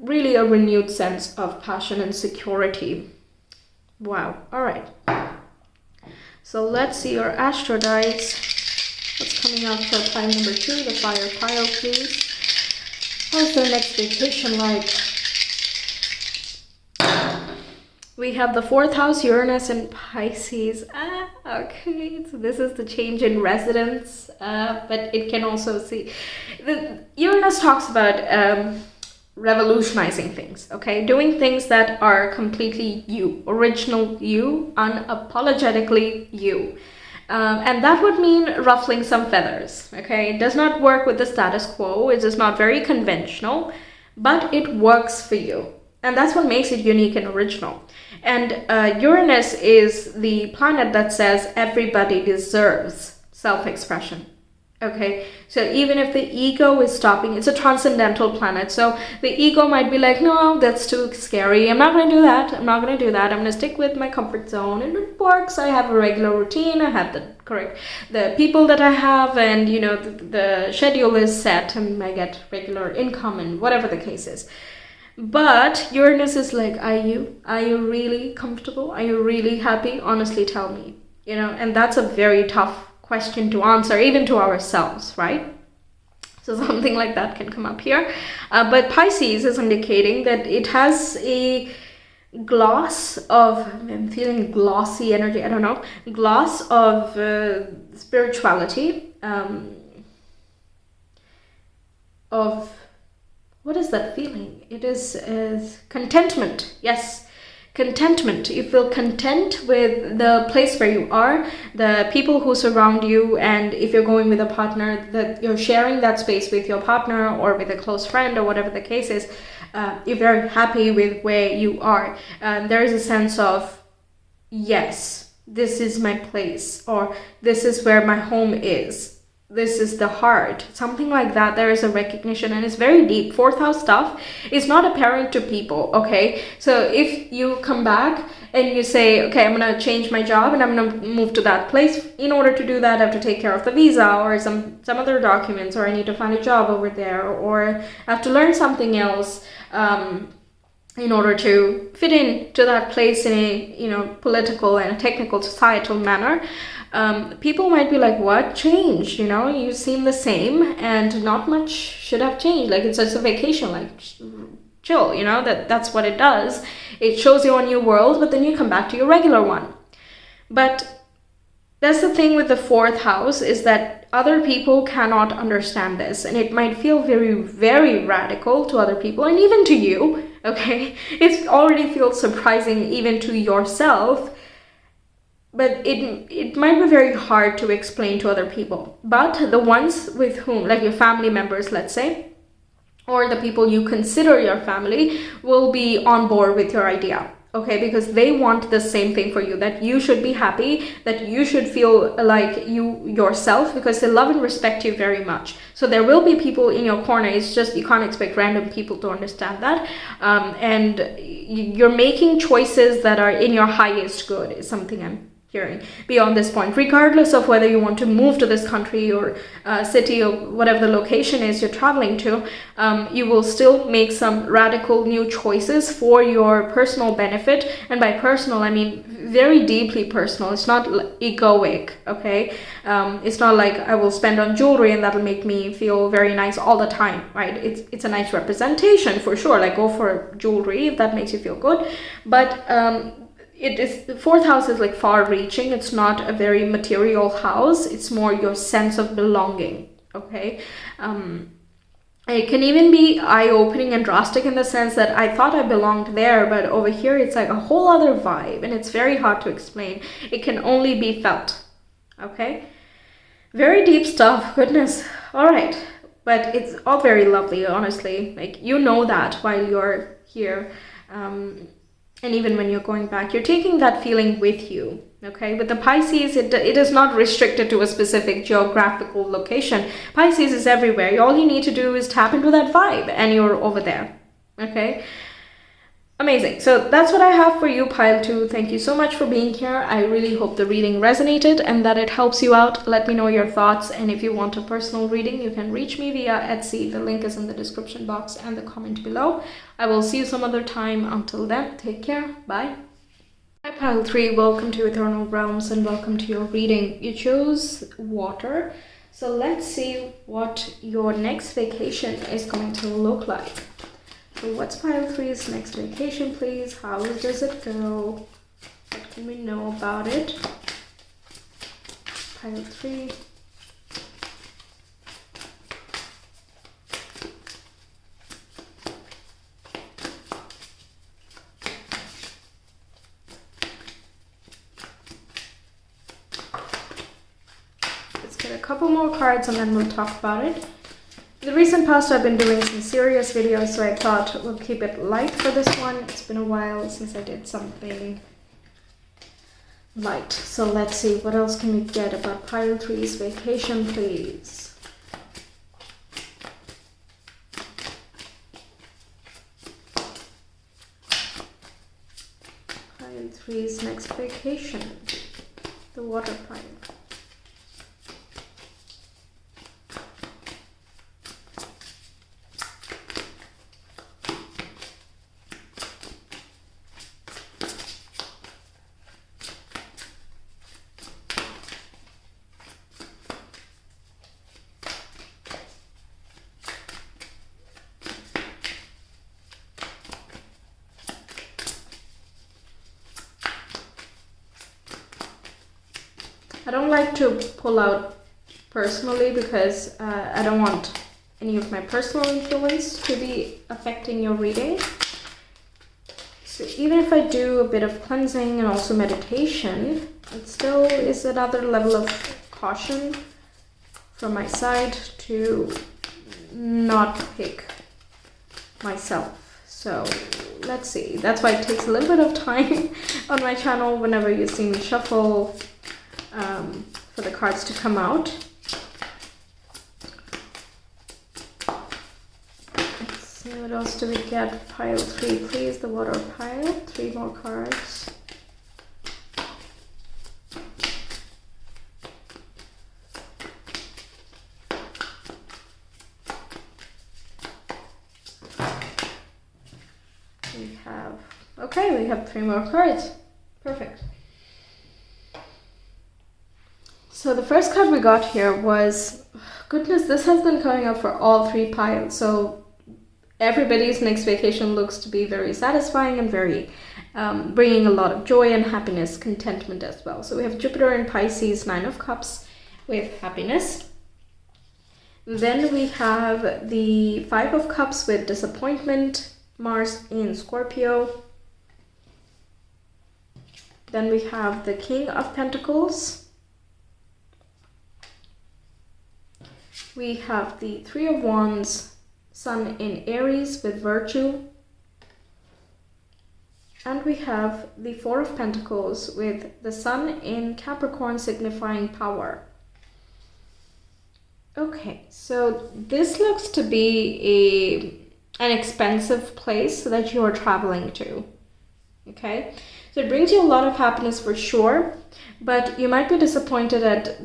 Really a renewed sense of passion and security. Wow. All right. So let's see your astro dice. What's coming up for pile number 2, the fire pile, please. How's their next vacation like? We have the 4th house, Uranus and Pisces. Okay, so this is the change in residence, but it can also see... Uranus talks about revolutionizing things, okay? Doing things that are completely you, original you, unapologetically you. And that would mean ruffling some feathers, okay? It does not work with the status quo. It is not very conventional, but it works for you. And that's what makes it unique and original. And Uranus is the planet that says everybody deserves self-expression. Okay, so even if the ego is stopping, it's a transcendental planet. So the ego might be like, no, that's too scary. I'm not going to do that. I'm not going to do that. I'm going to stick with my comfort zone. And it works. I have a regular routine. I have the people that I have, and you know, the schedule is set, and I get regular income, and whatever the case is. But Uranus is like, are you really comfortable? Are you really happy? Honestly, tell me. And that's a very tough question to answer, even to ourselves, right? So something like that can come up here. But Pisces is indicating that it has a gloss of, I'm feeling glossy energy, I don't know, gloss of spirituality, of, what is that feeling? It is contentment. Yes, contentment. You feel content with the place where you are, the people who surround you, and if you're going with a partner, that you're sharing that space with your partner or with a close friend or whatever the case is. You're very happy with where you are. There is a sense of, yes, this is my place, or this is where my home is. This is the heart, something like that. There is a recognition, and it's very deep. Fourth house stuff is not apparent to people, okay? So if you come back and you say, okay, I'm gonna change my job and I'm gonna move to that place. In order to do that, I have to take care of the visa or some other documents, or I need to find a job over there, or I have to learn something else in order to fit in to that place in a political and a technical societal manner. People might be like, what changed? You seem the same, and not much should have changed. Like, it's just a vacation, like chill, that's what it does. It shows you a new world, but then you come back to your regular one. But that's the thing with the fourth house, is that other people cannot understand this, and it might feel very, very radical to other people, and even to you, okay? It already feels surprising even to yourself, but it might be very hard to explain to other people. But the ones with whom, like your family members, let's say, or the people you consider your family, will be on board with your idea. Okay, because they want the same thing for you, that you should be happy, that you should feel like you yourself, because they love and respect you very much. So there will be people in your corner. It's just you can't expect random people to understand that. And you're making choices that are in your highest good, is something I'm hearing beyond this point, regardless of whether you want to move to this country or city or whatever the location is you're traveling to. You will still make some radical new choices for your personal benefit, and by personal I mean very deeply personal. It's not egoic, okay? It's not like I will spend on jewelry and that'll make me feel very nice all the time, right? It's a nice representation for sure, like go for jewelry if that makes you feel good, but it is, the fourth house is like far reaching. It's not a very material house. It's more your sense of belonging, okay? It can even be eye-opening and drastic in the sense that I thought I belonged there, but over here it's like a whole other vibe, and it's very hard to explain. It can only be felt, okay? Very deep stuff, goodness. All right, but it's all very lovely, honestly. Like, that while you're here. And even when you're going back, you're taking that feeling with you, okay? With the Pisces, it is not restricted to a specific geographical location. Pisces is everywhere. All you need to do is tap into that vibe, and you're over there, okay? Amazing. So that's what I have for you, Pile 2. Thank you so much for being here. I really hope the reading resonated and that it helps you out. Let me know your thoughts. And if you want a personal reading, you can reach me via Etsy. The link is in the description box and the comment below. I will see you some other time. Until then, take care. Bye. Hi, Pile 3. Welcome to Ethernal Realms and welcome to your reading. You chose water. So let's see what your next vacation is going to look like. So what's Pile 3's next vacation, please? How does it go? What can we know about it? Pile 3. Let's get a couple more cards and then we'll talk about it. In the recent past, I've been doing some serious videos, so I thought we'll keep it light for this one. It's been a while since I did something light. So let's see, what else can we get about Pile 3's vacation, please? Pile 3's next vacation, the water pile. I don't like to pull out personally because I don't want any of my personal influence to be affecting your reading. So even if I do a bit of cleansing and also meditation, it still is another level of caution from my side to not pick myself. So let's see. That's why it takes a little bit of time on my channel whenever you see me shuffle for the cards to come out. Let's see, what else do we get? Pile 3, please. The water pile. 3 more cards. We have 3 more cards. Perfect. So the first card we got here was, goodness, this has been coming up for all 3 piles. So everybody's next vacation looks to be very satisfying and very bringing a lot of joy and happiness, contentment as well. So we have Jupiter in Pisces, 9 of Cups with happiness. Then we have the 5 of Cups with disappointment, Mars in Scorpio. Then we have the King of Pentacles. We have the 3 of Wands, Sun in Aries with virtue. And we have the 4 of Pentacles with the Sun in Capricorn signifying power. Okay, so this looks to be an expensive place that you are traveling to. Okay, so it brings you a lot of happiness for sure, but you might be disappointed at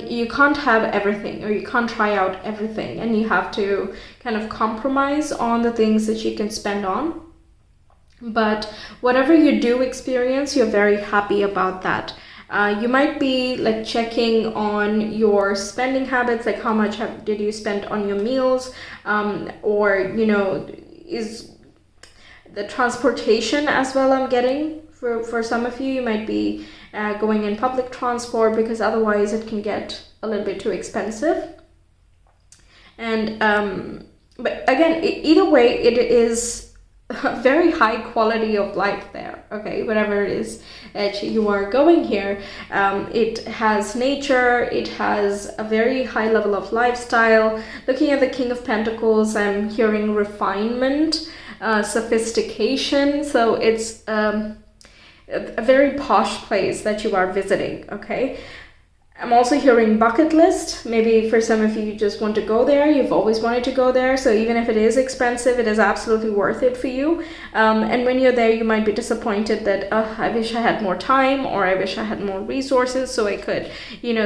you can't have everything, or you can't try out everything, and you have to kind of compromise on the things that you can spend on. But whatever you do experience, you're very happy about that. You might be like checking on your spending habits, like how much did you spend on your meals, or is the transportation as well. I'm getting for some of you might be going in public transport, because otherwise it can get a little bit too expensive. And but again, either way, it is a very high quality of life there. Okay, whatever it is that you are going here, it has nature, it has a very high level of lifestyle. Looking at the King of Pentacles, I'm hearing refinement, sophistication. So it's a very posh place that you are visiting. Okay, I'm also hearing bucket list. Maybe for some of you, you just want to go there. You've always wanted to go there. So even if it is expensive, it is absolutely worth it for you. And when you're there, you might be disappointed that I wish I had more time, or I wish I had more resources so I could,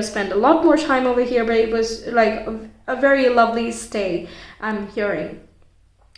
spend a lot more time over here. But it was like a very lovely stay, I'm hearing.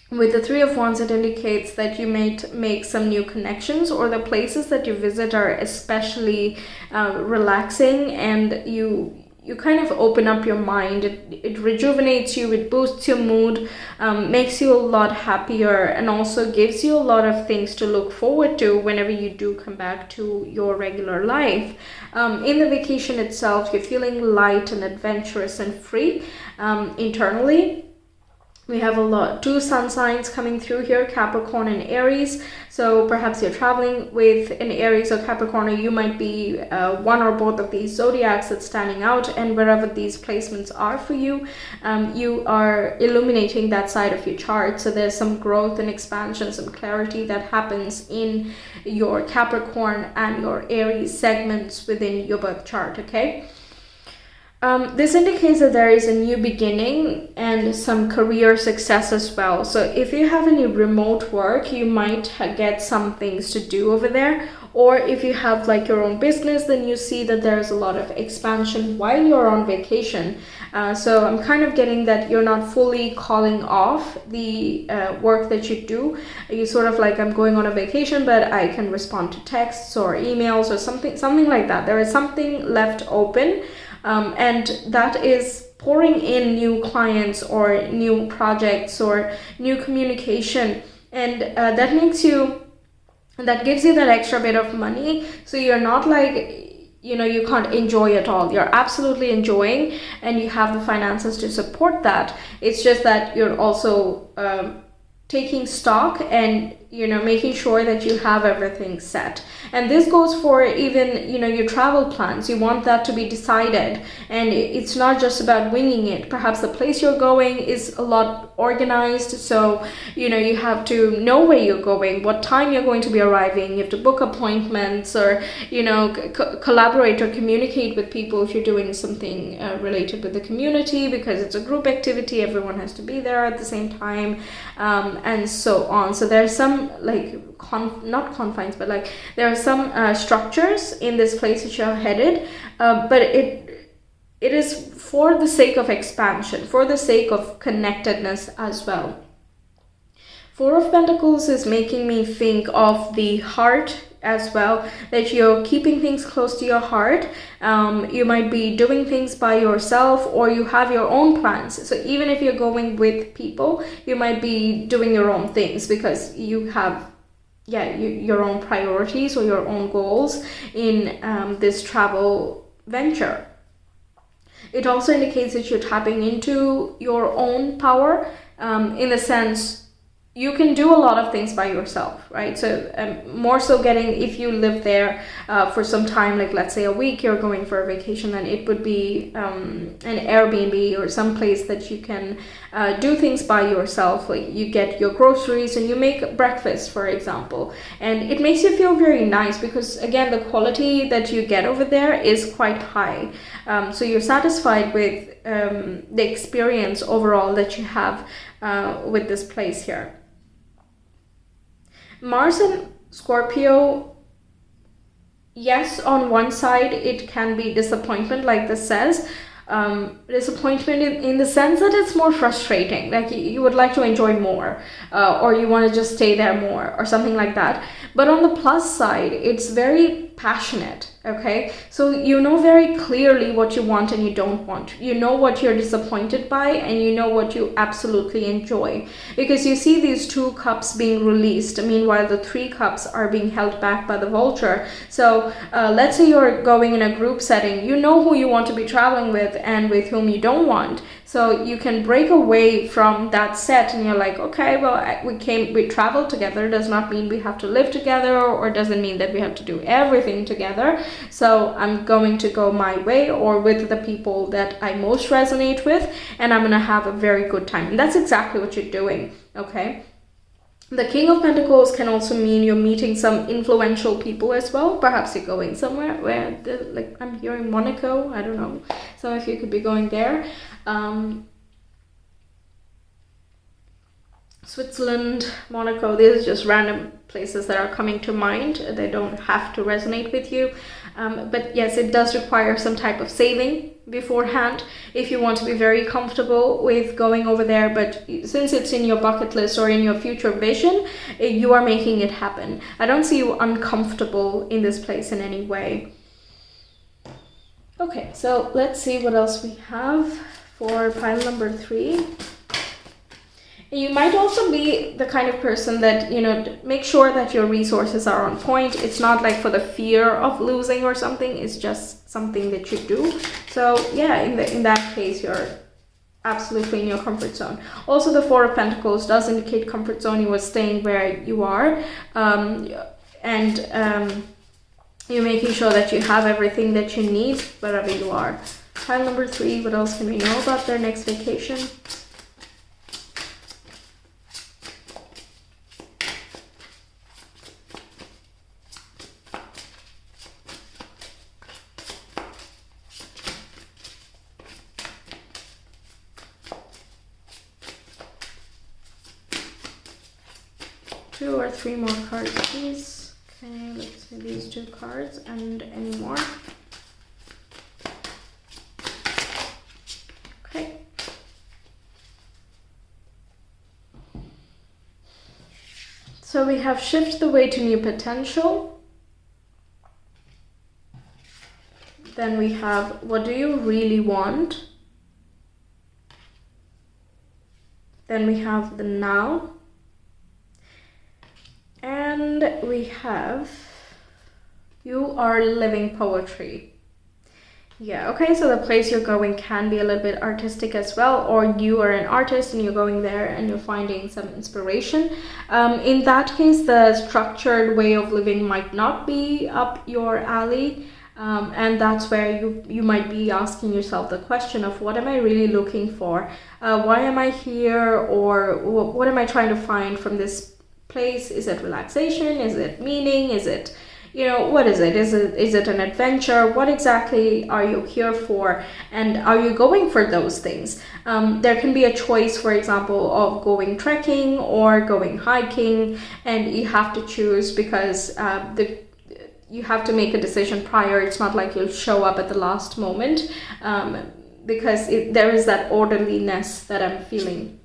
With the 3 of Wands, it indicates that you may make some new connections, or the places that you visit are especially relaxing, and you kind of open up your mind. It rejuvenates you, it boosts your mood, makes you a lot happier, and also gives you a lot of things to look forward to whenever you do come back to your regular life. In the vacation itself, you're feeling light and adventurous and free internally. We have 2 sun signs coming through here, Capricorn and Aries. So perhaps you're traveling with an Aries or Capricorn, or you might be one or both of these zodiacs that's standing out. And wherever these placements are for you, you are illuminating that side of your chart. So there's some growth and expansion, some clarity that happens in your Capricorn and your Aries segments within your birth chart, okay? This indicates that there is a new beginning and some career success as well. So if you have any remote work, you might get some things to do over there. Or if you have like your own business, then you see that there's a lot of expansion while you're on vacation. So I'm kind of getting that you're not fully calling off the work that you do. You sort of like, I'm going on a vacation, but I can respond to texts or emails or something like that. There is something left open. And that is pouring in new clients or new projects or new communication, and that gives you that extra bit of money. So you're not like, you can't enjoy it all. You're absolutely enjoying, and you have the finances to support that. It's just that you're also taking stock and making sure that you have everything set. And this goes for even your travel plans. You want that to be decided, and it's not just about winging it. Perhaps the place you're going is a lot organized, so you have to know where you're going, what time you're going to be arriving. You have to book appointments, or collaborate or communicate with people if you're doing something related with the community, because it's a group activity. Everyone has to be there at the same time, and so on. So there's some not confines, but there are some structures in this place that you're headed, but it is for the sake of expansion, for the sake of connectedness as well. Four of Pentacles is making me think of the heart as well, that you're keeping things close to your heart. You might be doing things by yourself, or you have your own plans. So even if you're going with people, you might be doing your own things because you have your own priorities or your own goals in this travel venture. It also indicates that you're tapping into your own power, in the sense you can do a lot of things by yourself, right? So more so getting, if you live there for some time, like let's say a week, you're going for a vacation, then it would be an Airbnb or some place that you can do things by yourself. Like you get your groceries and you make breakfast, for example, and it makes you feel very nice because again, the quality that you get over there is quite high. So you're satisfied with the experience overall that you have with this place here. Mars and Scorpio, yes, on one side it can be disappointment, like this says. Disappointment in the sense that it's more frustrating, like you would like to enjoy more, or you want to just stay there more or something like that. But on the plus side, it's very passionate. Okay, so you know very clearly what you want and you don't want. You know what you're disappointed by, and you know what you absolutely enjoy, because you see these 2 cups being released. Meanwhile, the 3 cups are being held back by the vulture. So let's say you're going in a group setting. You know who you want to be traveling with and with whom you don't want. So you can break away from that set, and you're like, okay, well, we traveled together. Does not mean we have to live together, or doesn't mean that we have to do everything together. So I'm going to go my way, or with the people that I most resonate with, and I'm gonna have a very good time. And that's exactly what you're doing. Okay. The King of Pentacles can also mean you're meeting some influential people as well. Perhaps you're going somewhere where, I'm hearing Monaco. I don't know. Some of you could be going there. Switzerland, Monaco, these are just random places that are coming to mind. They don't have to resonate with you. But yes, it does require some type of saving beforehand if you want to be very comfortable with going over there. But since it's in your bucket list or in your future vision, you are making it happen. I don't see you uncomfortable in this place in any way. Okay, so let's see what else we have for pile number 3. You might also be the kind of person that, make sure that your resources are on point. It's not like for the fear of losing or something. It's just something that you do. So yeah, in that case, you're absolutely in your comfort zone. Also, the 4 of Pentacles does indicate comfort zone. You are staying where you are. You're making sure that you have everything that you need wherever you are. Pile number 3, what else can we know about their next vacation? Two or 3 more cards, please. Okay, let's see these 2 cards and any more. Okay. So we have shift the way to new potential. Then we have what do you really want? Then we have the now. And we have you are living poetry. Yeah, okay, so the place you're going can be a little bit artistic as well, or you are an artist and you're going there and you're finding some inspiration. In that case, the structured way of living might not be up your alley. And that's where you might be asking yourself the question of what am I really looking for? Why am I here? Or what am I trying to find from this place? Is it relaxation? Is it meaning? Is it, what is it? Is it an adventure? What exactly are you here for? And are you going for those things? There can be a choice, for example, of going trekking or going hiking, and you have to choose because you have to make a decision prior. It's not like you'll show up at the last moment, because there is that orderliness that I'm feeling.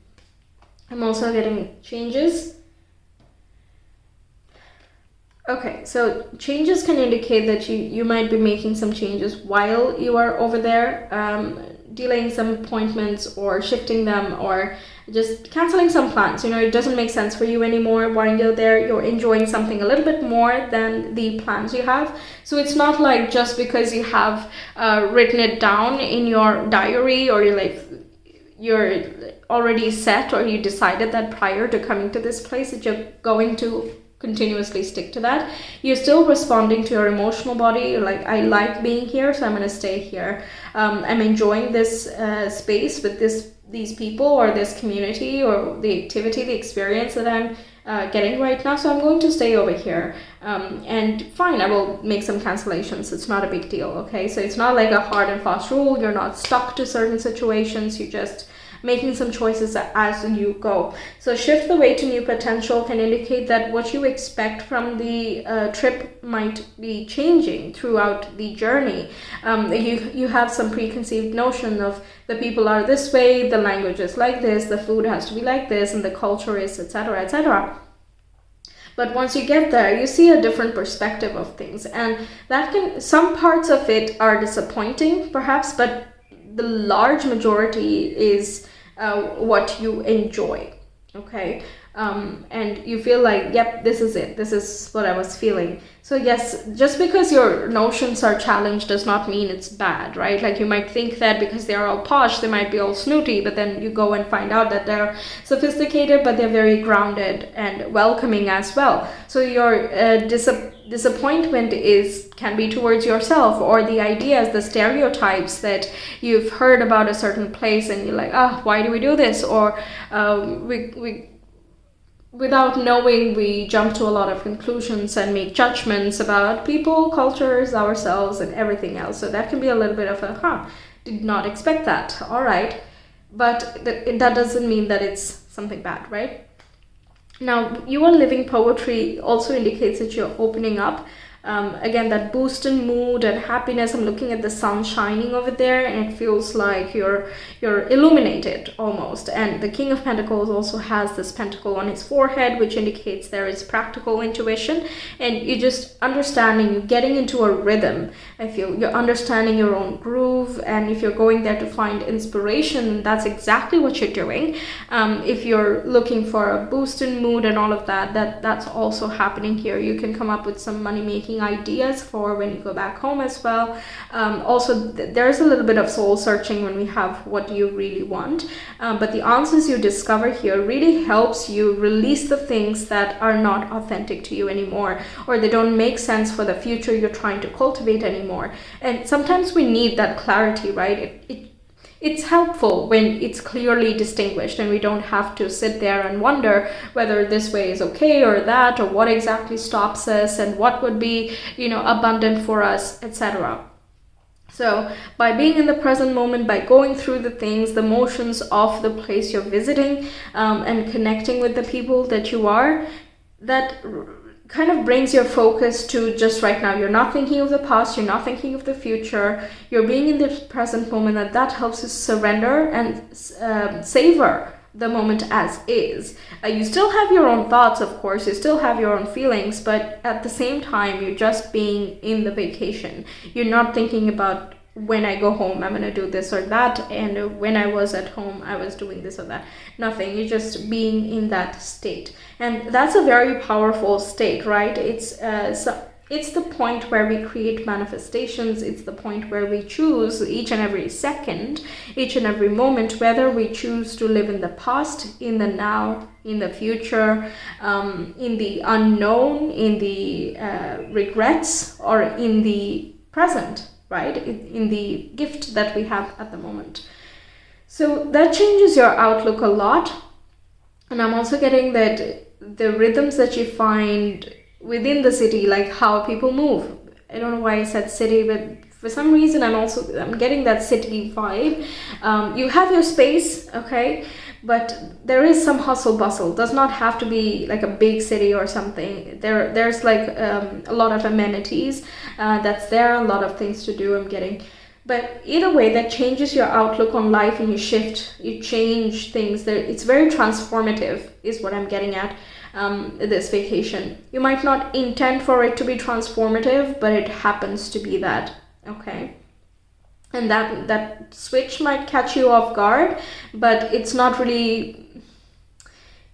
I'm also getting changes. Okay, so changes can indicate that you might be making some changes while you are over there, delaying some appointments or shifting them or just canceling some plans. It doesn't make sense for you anymore while you're there. You're enjoying something a little bit more than the plans you have. So it's not like just because you have written it down in your diary or you're already set or you decided that prior to coming to this place that you're going to continuously stick to that. You're still responding to your emotional body. You're like, I like being here, so I'm going to stay here. I'm enjoying this space with these people or this community or the activity, the experience that I'm getting right now, so I'm going to stay over here. And fine, I will make some cancellations. It's not a big deal, okay? So it's not like a hard and fast rule. You're not stuck to certain situations. You just making some choices as you go. So shift the way to new potential can indicate that what you expect from the trip might be changing throughout the journey. You have some preconceived notion of the people are this way, the language is like this, the food has to be like this, and the culture is etc., etc. But once you get there, you see a different perspective of things, and some parts of it are disappointing perhaps, but the large majority is what you enjoy, okay? And you feel like, yep, this is it. This is what I was feeling. So yes, just because your notions are challenged does not mean it's bad, right? Like you might think that because they're all posh, they might be all snooty, but then you go and find out that they're sophisticated, but they're very grounded and welcoming as well. So your disappointment can be towards yourself or the ideas, the stereotypes that you've heard about a certain place, and you're like, why do we do this? Or we without knowing, we jump to a lot of conclusions and make judgments about people, cultures, ourselves, and everything else. So that can be a little bit of did not expect that. All right. But that doesn't mean that it's something bad, right? Now, you are living poetry also indicates that you're opening up. Again, that boost in mood and happiness. I'm looking at the sun shining over there, and it feels like you're illuminated almost. And the King of Pentacles also has this pentacle on his forehead, which indicates there is practical intuition, and you're just understanding, you're getting into a rhythm. I feel you're understanding your own groove, and if you're going there to find inspiration, that's exactly what you're doing. If you're looking for a boost in mood and all of that's also happening here. You can come up with some money-making ideas for when you go back home as well. Also, there's a little bit of soul searching when we have what do you really want, but the answers you discover here really helps you release the things that are not authentic to you anymore, or they don't make sense for the future you're trying to cultivate anymore. And sometimes we need that clarity, right? It's helpful when it's clearly distinguished and we don't have to sit there and wonder whether this way is okay or that, or what exactly stops us and what would be, abundant for us, etc. So by being in the present moment, by going through the things, the motions of the place you're visiting, and connecting with the people that you are, that kind of brings your focus to just right now. You're not thinking of the past, you're not thinking of the future, you're being in the present moment, and that helps you surrender and savor the moment as is. You still have your own thoughts, of course, you still have your own feelings, but at the same time, you're just being in the vacation. You're not thinking about when I go home, I'm going to do this or that, and when I was at home, I was doing this or that. Nothing. You're just being in that state. And that's a very powerful state, right? It's It's the point where we create manifestations. It's the point where we choose each and every second, each and every moment, whether we choose to live in the past, in the now, in the future, in the unknown, in the regrets, or in the present, right? In the gift that we have at the moment. So that changes your outlook a lot. And I'm also getting that the rhythms that you find within the city, like how people move. I don't know why I said city, but for some reason I'm getting that city vibe. You have your space, okay, but there is some hustle bustle. It does not have to be like a big city or something. There's like a lot of amenities that's there, a lot of things to do, I'm getting. But either way, that changes your outlook on life, and you change things. It's very transformative is what I'm getting at. This vacation, you might not intend for it to be transformative, but it happens to be that, okay? And that switch might catch you off guard, but it's not really,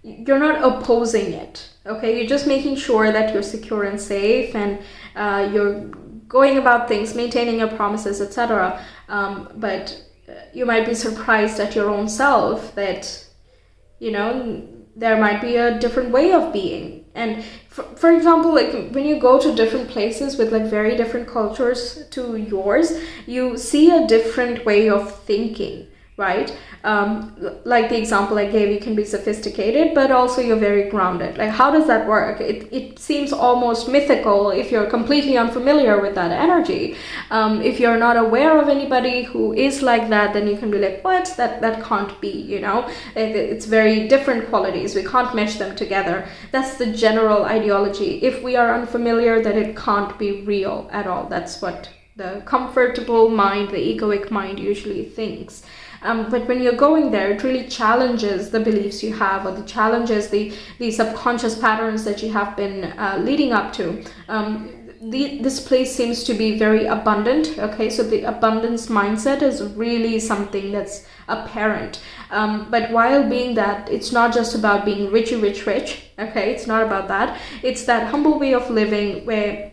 you're not opposing it, okay? You're just making sure that you're secure and safe, and you're going about things, maintaining your promises, etc. But you might be surprised at your own self that, you know, there might be a different way of being. And for example, like when you go to different places with like very different cultures to yours, you see a different way of thinking, right? Like the example I gave, you can be sophisticated, but also you're very grounded. Like, how does that work? It seems almost mythical if you're completely unfamiliar with that energy. If you're not aware of anybody who is like that, then you can be like, what? That can't be, you know? It's very different qualities. We can't mesh them together. That's the general ideology. If we are unfamiliar, then it can't be real at all. That's what the comfortable mind, the egoic mind usually thinks. But when you're going there, it really challenges the beliefs you have, or the challenges the subconscious patterns that you have been leading up to. This place seems to be very abundant, okay? So the abundance mindset is really something that's apparent. But while being that, it's not just about being rich, okay? It's not about that. It's that humble way of living where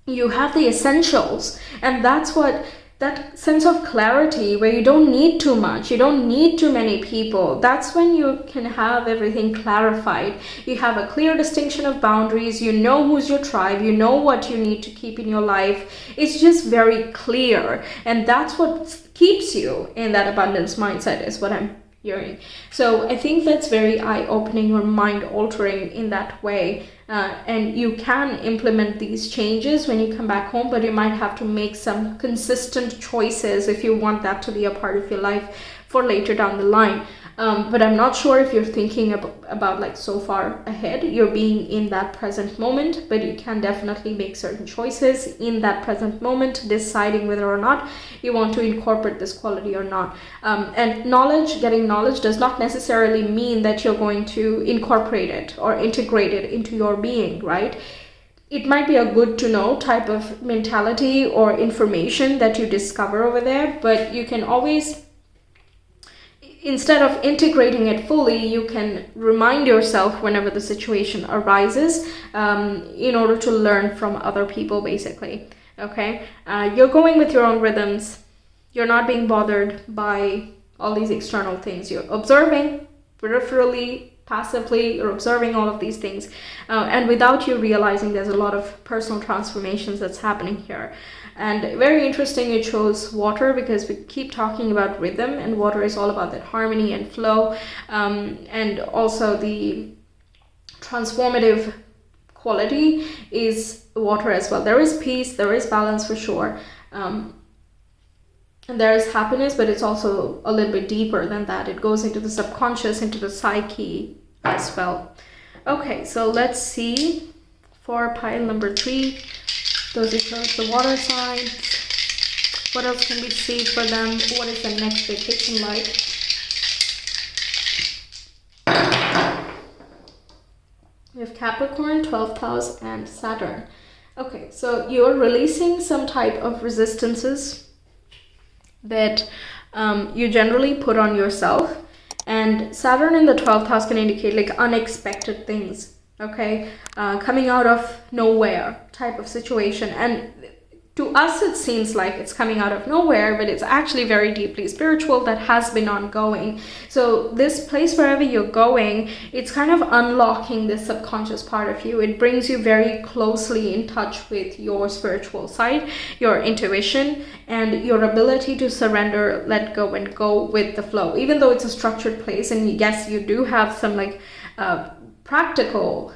you have the essentials, and that's what that sense of clarity where you don't need too much, you don't need too many people. That's when you can have everything clarified. You have a clear distinction of boundaries, you know who's your tribe, you know what you need to keep in your life. It's just very clear, and that's what keeps you in that abundance mindset is what I'm hearing. So I think that's very eye-opening or mind-altering in that way. And you can implement these changes when you come back home, but you might have to make some consistent choices if you want that to be a part of your life for later down the line. But I'm not sure if you're thinking about like so far ahead. You're being in that present moment, but you can definitely make certain choices in that present moment, deciding whether or not you want to incorporate this quality or not. And getting knowledge does not necessarily mean that you're going to incorporate it or integrate it into your being, right? It might be a good to know type of mentality or information that you discover over there, but you can always, instead of integrating it fully, you can remind yourself whenever the situation arises in order to learn from other people, basically. Okay, you're going with your own rhythms. You're not being bothered by all these external things. You're observing peripherally, passively, you're observing all of these things. And without you realizing, there's a lot of personal transformations that's happening here. And very interesting, you chose water because we keep talking about rhythm, and water is all about that harmony and flow, and also the transformative quality is water as well. There is peace, there is balance for sure, and there is happiness, but it's also a little bit deeper than that. It goes into the subconscious, into the psyche as well. Okay, so let's see for pile number 3. Those are the water signs. What else can we see for them? What is the next vacation like? We have Capricorn, 12th house, and Saturn. Okay, so you're releasing some type of resistances that you generally put on yourself. And Saturn in the 12th house can indicate like unexpected things. okay? Coming out of nowhere type of situation. And to us, it seems like it's coming out of nowhere, but it's actually very deeply spiritual that has been ongoing. So this place, wherever you're going, it's kind of unlocking this subconscious part of you. It brings you very closely in touch with your spiritual side, your intuition, and your ability to surrender, let go, and go with the flow. Even though it's a structured place, and yes, you do have some like practical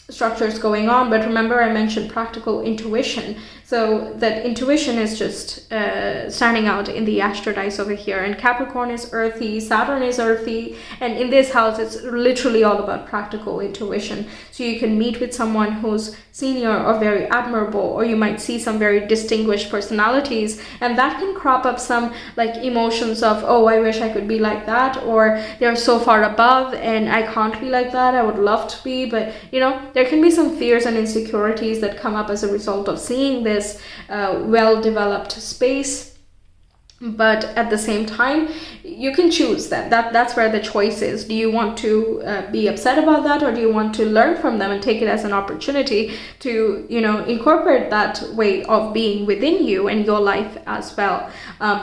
structures going on, but remember I mentioned practical intuition. So that intuition is just standing out in the astro dice over here. And Capricorn is earthy, Saturn is earthy, and in this house it's literally all about practical intuition. So you can meet with someone who's senior or very admirable, or you might see some very distinguished personalities, and that can crop up some like emotions of, oh, I wish I could be like that, or they're so far above and I can't be like that, I would love to be. But you know, there can be some fears and insecurities that come up as a result of seeing this well-developed space. But at the same time, you can choose that's where the choice is. Do you want to be upset about that, or do you want to learn from them and take it as an opportunity to, you know, incorporate that way of being within you and your life as well?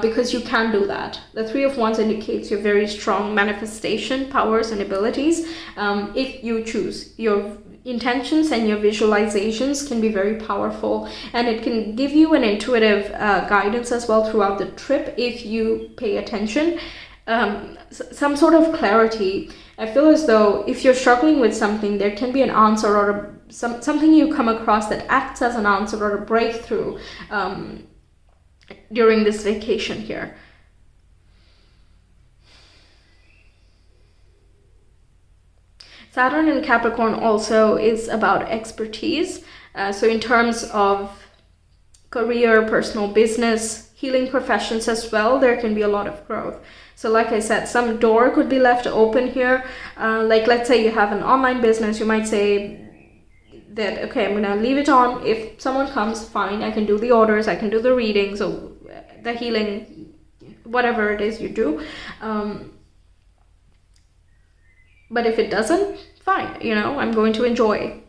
Because you can do that. The Three of Wands indicates your very strong manifestation powers and abilities. If you choose, your intentions and your visualizations can be very powerful, and it can give you an intuitive guidance as well throughout the trip if you pay attention. Some sort of clarity. I feel as though if you're struggling with something, there can be an answer or something you come across that acts as an answer or a breakthrough during this vacation here. Saturn in Capricorn also is about expertise. So in terms of career, personal business, healing professions as well, there can be a lot of growth. So like I said, some door could be left open here. Like let's say you have an online business, you might say that, okay, I'm gonna leave it on. If someone comes, fine, I can do the orders, I can do the readings, or the healing, whatever it is you do. But if it doesn't, fine, you know, I'm going to enjoy.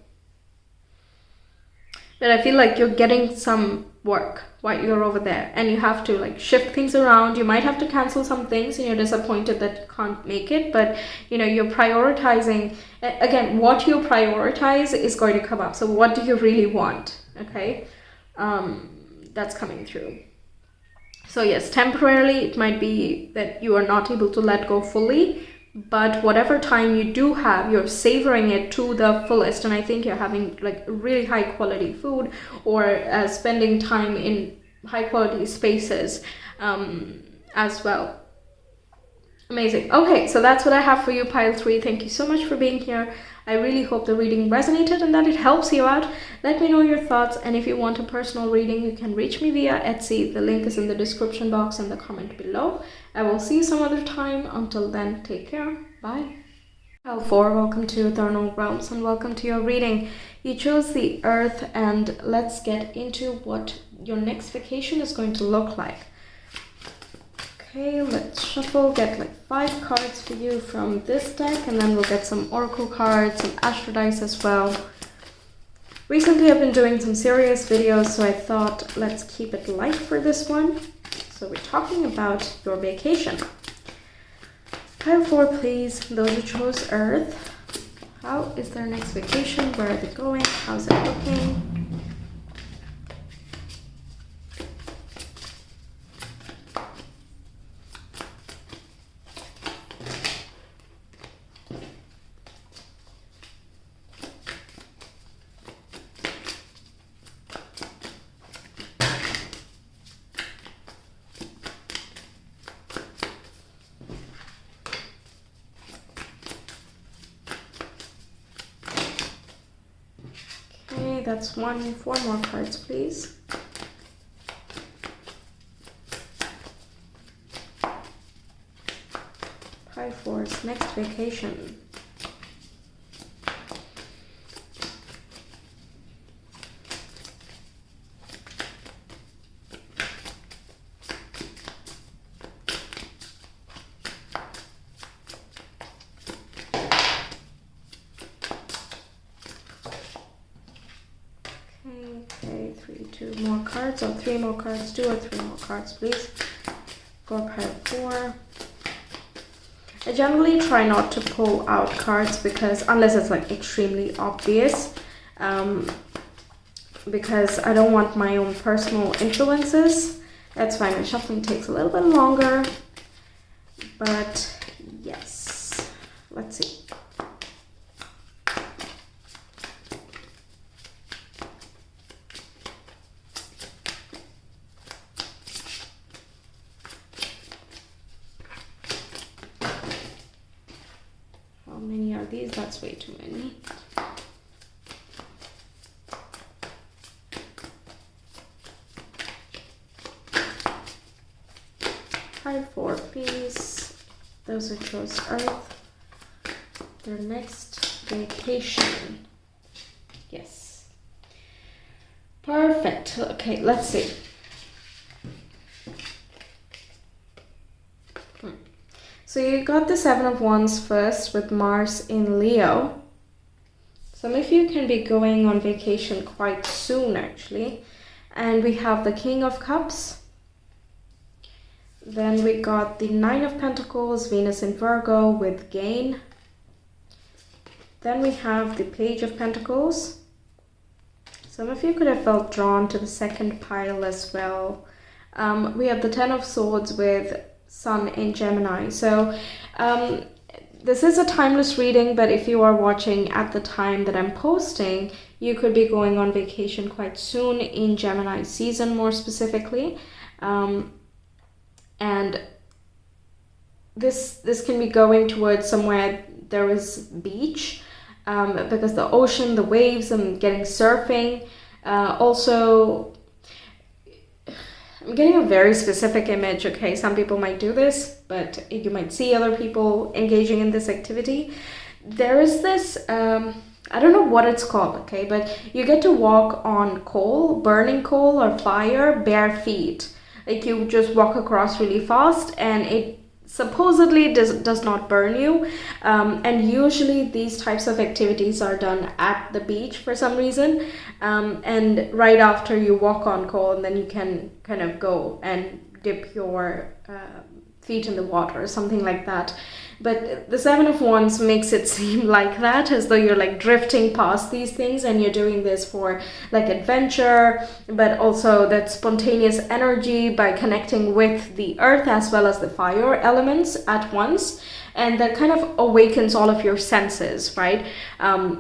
But I feel like you're getting some work while you're over there, and you have to like shift things around. You might have to cancel some things and you're disappointed that you can't make it, but you know, you're prioritizing. Again, what you prioritize is going to come up. So what do you really want? Okay, that's coming through. So yes, temporarily it might be that you are not able to let go fully, but whatever time you do have, you're savoring it to the fullest. And I think you're having like really high quality food, or spending time in high quality spaces as well. Amazing. Okay, so that's what I have for you, pile 3. Thank you so much for being here. I really hope the reading resonated and that it helps you out. Let me know your thoughts, and if you want a personal reading, you can reach me via Etsy. The link is in the description box and the comment below. I will see you some other time. Until then, take care. Bye. Pile 4, welcome to Ethernal Realms and welcome to your reading. You chose the Earth, and let's get into what your next vacation is going to look like. Okay, let's shuffle, get like 5 cards for you from this deck, and then we'll get some oracle cards, some astro dice as well. Recently I've been doing some serious videos, so I thought let's keep it light for this one. So we're talking about your vacation. Pile 4, please. Those who chose Earth. How is their next vacation? Where are they going? How's it looking? That's 1. 4 more cards, please. Pile 4's next vacation. 2 more cards or 3 more cards. 2 or 3 more cards, please. For pile 4. I generally try not to pull out cards because unless it's like extremely obvious, because I don't want my own personal influences. That's why my shuffling takes a little bit longer. But yes, let's see. How many are these? That's way too many. Pile 4, please. Those who chose Earth. Their next vacation. Yes. Perfect. Okay, let's see. So you got the 7 of Wands first with Mars in Leo. Some of you can be going on vacation quite soon, actually. And we have the King of Cups. Then we got the 9 of Pentacles, Venus in Virgo with gain. Then we have the Page of Pentacles. Some of you could have felt drawn to the second pile as well. We have the 10 of Swords with Sun in Gemini. So this is a timeless reading, but if you are watching at the time that I'm posting, you could be going on vacation quite soon in Gemini season, more specifically. And this can be going towards somewhere there is beach, because the ocean, the waves, and getting surfing. Also, I'm getting a very specific image, okay? Some people might do this, but you might see other people engaging in this activity. There is this, I don't know what it's called, okay? But you get to walk on coal, burning coal or fire, bare feet. Like you just walk across really fast and it supposedly does not burn you. And usually these types of activities are done at the beach for some reason. And right after you walk on coal, and then you can kind of go and dip your feet in the water or something like that. But the 7 of Wands makes it seem like that, as though you're like drifting past these things and you're doing this for like adventure, but also that spontaneous energy by connecting with the earth as well as the fire elements at once. And that kind of awakens all of your senses, right?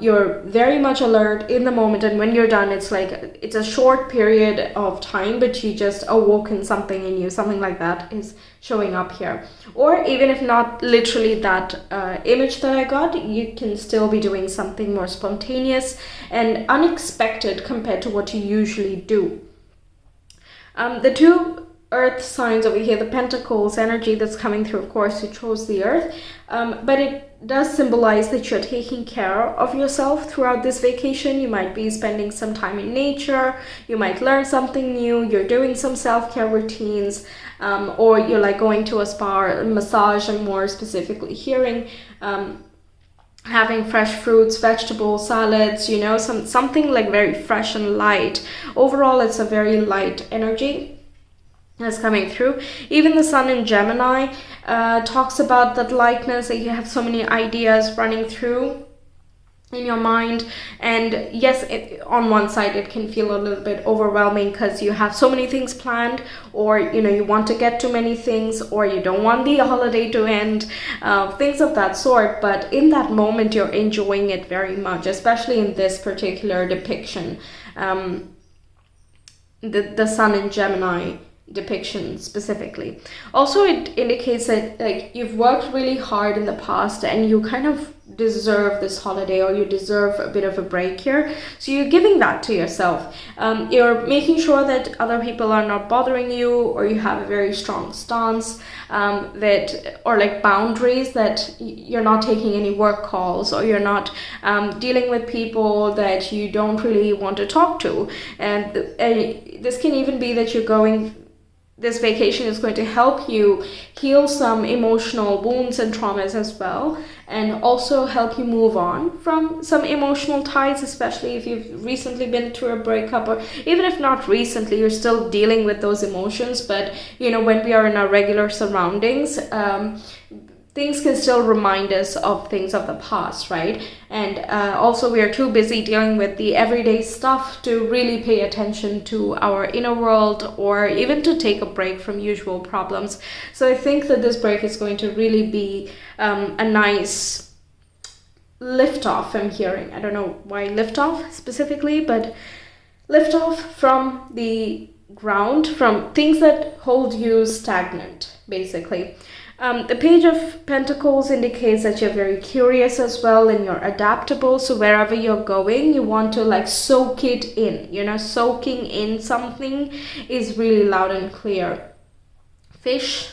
You're very much alert in the moment, and when you're done, it's like it's a short period of time, but you just awoken something in you, something like that is showing up here. Or even if not literally that image that I got, you can still be doing something more spontaneous and unexpected compared to what you usually do. The 2 earth signs over here, the Pentacles energy that's coming through, of course, you chose the earth, but it does symbolize that you're taking care of yourself throughout this vacation. You might be spending some time in nature, you might learn something new, you're doing some self-care routines, or you're like going to a spa, massage, and more specifically hearing, having fresh fruits, vegetables, salads, you know, something like very fresh and light. Overall, it's a very light energy that's coming through. Even the Sun in Gemini talks about that lightness, that you have so many ideas running through in your mind. And yes, on one side it can feel a little bit overwhelming because you have so many things planned, or you know, you want to get to many things, or you don't want the holiday to end, things of that sort. But in that moment you're enjoying it very much, especially in this particular depiction, the Sun in Gemini depiction specifically. Also, it indicates that like you've worked really hard in the past and you kind of deserve this holiday, or you deserve a bit of a break here, so you're giving that to yourself. You're making sure that other people are not bothering you, or you have a very strong stance, or like boundaries, that you're not taking any work calls, or you're not dealing with people that you don't really want to talk to. And this can even be that this vacation is going to help you heal some emotional wounds and traumas as well, and also help you move on from some emotional ties, especially if you've recently been through a breakup, or even if not recently, you're still dealing with those emotions. But when we are in our regular surroundings, things can still remind us of things of the past, right? And also we are too busy dealing with the everyday stuff to really pay attention to our inner world, or even to take a break from usual problems. So I think that this break is going to really be a nice lift off, I'm hearing. I don't know why lift off specifically, but lift off from the ground, from things that hold you stagnant, basically. The Page of Pentacles indicates that you're very curious as well, and you're adaptable. So wherever you're going, you want to soak it in. Soaking in something is really loud and clear. Fish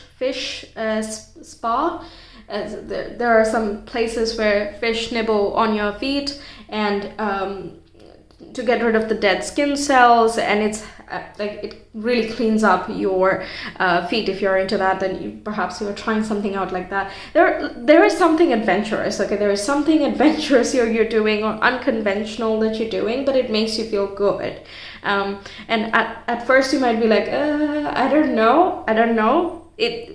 spa. There are some places where fish nibble on your feet, and to get rid of the dead skin cells, and it's it really cleans up your feet. If you're into that, then perhaps you are trying something out like that. There is something adventurous. Okay, there is something adventurous you're doing, or unconventional that you're doing, but it makes you feel good. And at first you might be like, I don't know.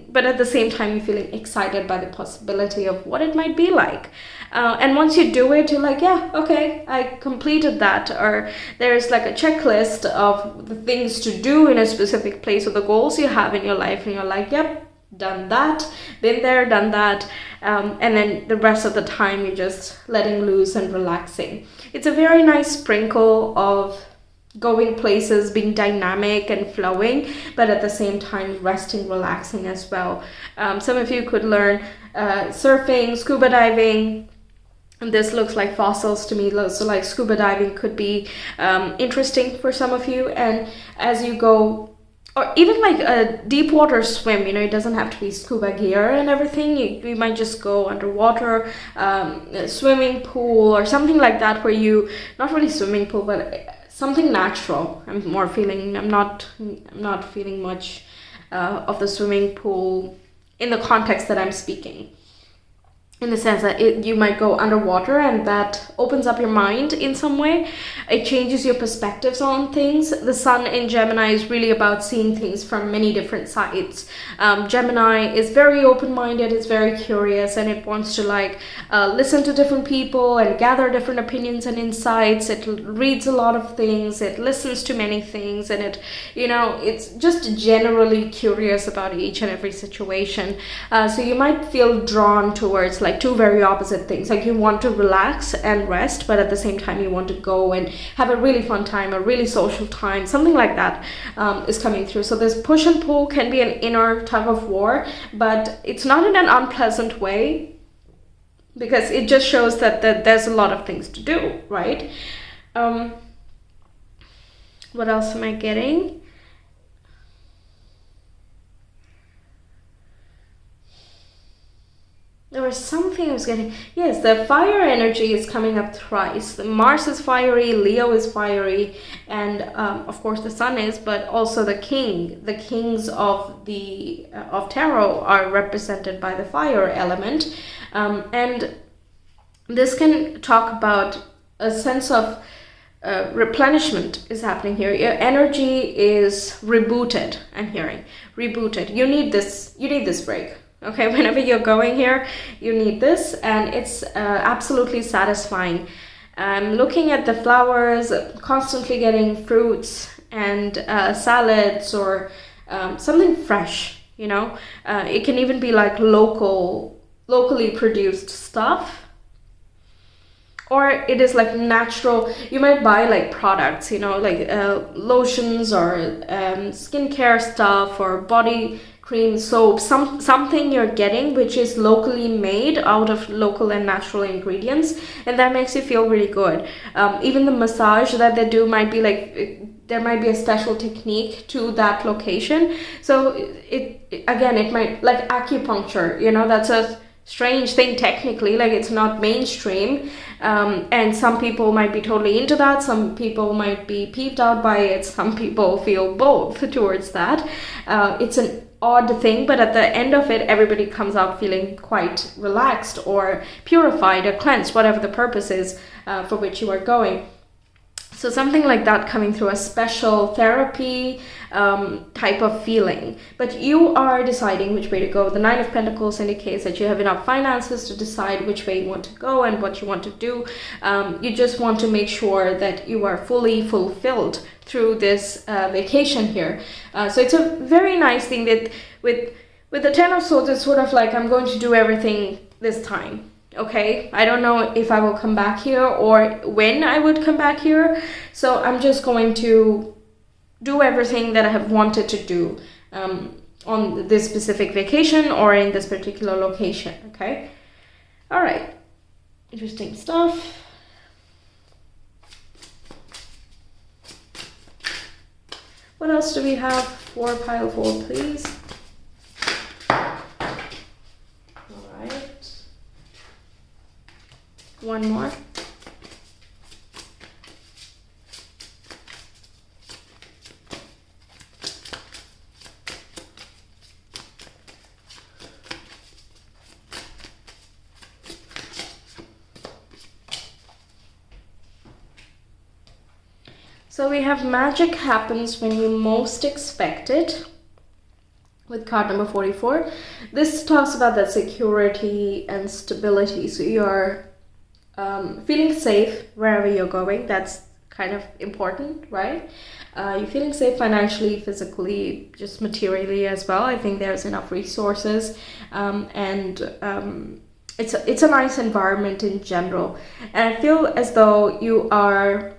But at the same time, you're feeling excited by the possibility of what it might be like. And once you do it, you're like, yeah, okay, I completed that. Or there's a checklist of the things to do in a specific place, or the goals you have in your life, and you're like, yep, done that, been there, done that. And then the rest of the time, you're just letting loose and relaxing. It's a very nice sprinkle of going places, being dynamic and flowing, but at the same time resting, relaxing as well. Some of you could learn surfing, scuba diving, and this looks like fossils to me. So scuba diving could be interesting for some of you. And as you go, or even a deep water swim, it doesn't have to be scuba gear and everything. You might just go underwater, a swimming pool or something like that, where you, not really swimming pool, but something natural. I'm not feeling much of the swimming pool in the context that I'm speaking. In the sense that you might go underwater, and that opens up your mind in some way. It changes your perspectives on things. The sun in Gemini is really about seeing things from many different sides. Gemini is very open-minded, it's very curious, and it wants to listen to different people and gather different opinions and insights. It reads a lot of things, it listens to many things, and it's just generally curious about each and every situation. So you might feel drawn towards two very opposite things. You want to relax and rest, but at the same time you want to go and have a really fun time, a really social time, something like that is coming through. So this push and pull can be an inner tug of war, but it's not in an unpleasant way, because it just shows that there's a lot of things to do, right? What else am I getting? There was something I was getting. Yes, the fire energy is coming up thrice. Mars is fiery, Leo is fiery, and of course the Sun is, but also the kings of tarot are represented by the fire element, and this can talk about a sense of replenishment is happening here. Your energy is rebooted. I'm hearing rebooted. You need this break. Okay, whenever you're going here, you need this, and it's absolutely satisfying. Looking at the flowers, constantly getting fruits and salads, or something fresh, it can even be locally produced stuff, or it is natural. You might buy products, lotions, or skincare stuff, or body cream, soap, something you're getting which is locally made out of local and natural ingredients, and that makes you feel really good. Even the massage that they do might be there might be a special technique to that location. So it might, acupuncture, that's a strange thing technically, it's not mainstream, and some people might be totally into that, some people might be peeved out by it, some people feel both towards that. It's an odd thing, but at the end of it, everybody comes out feeling quite relaxed or purified or cleansed, whatever the purpose is for which you are going. So something like that coming through, a special therapy type of feeling. But you are deciding which way to go. The Nine of Pentacles indicates that you have enough finances to decide which way you want to go and what you want to do. You just want to make sure that you are fully fulfilled through this vacation here. So it's a very nice thing that with the Ten of Swords, it's sort of like, I'm going to do everything this time. Okay, I don't know if I will come back here or when I would come back here. So I'm just going to do everything that I have wanted to do on this specific vacation or in this particular location. Okay, all right, interesting stuff. What else do we have for pile 4, please? One more. So we have magic happens when you most expect it with card number 44. This talks about that security and stability. So you are feeling safe wherever you're going. That's kind of important, right? You're feeling safe financially, physically, just materially as well. I think there's enough resources, and it's a nice environment in general. And I feel as though you are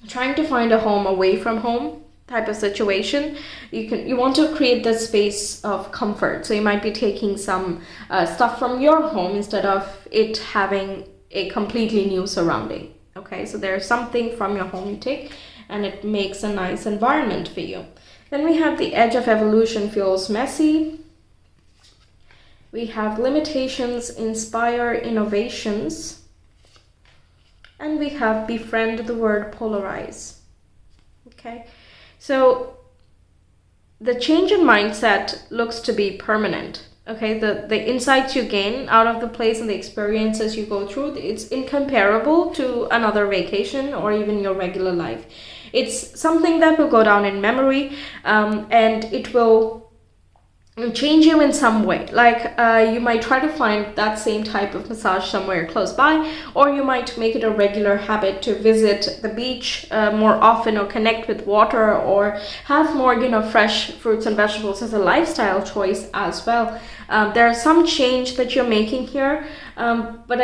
trying to find a home away from home type of situation. You want to create that space of comfort. So you might be taking some stuff from your home instead of it having a completely new surrounding. Okay, so there's something from your home you take and it makes a nice environment for you. Then we have the edge of evolution feels messy. We have limitations inspire innovations. And we have befriend the word polarize. Okay, so the change in mindset looks to be permanent. Okay, the insights you gain out of the place and the experiences you go through, it's incomparable to another vacation or even your regular life. It's something that will go down in memory, and it will change you in some way. Like you might try to find that same type of massage somewhere close by, or you might make it a regular habit to visit the beach more often, or connect with water, or have more fresh fruits and vegetables as a lifestyle choice as well. There's some change that you're making here, but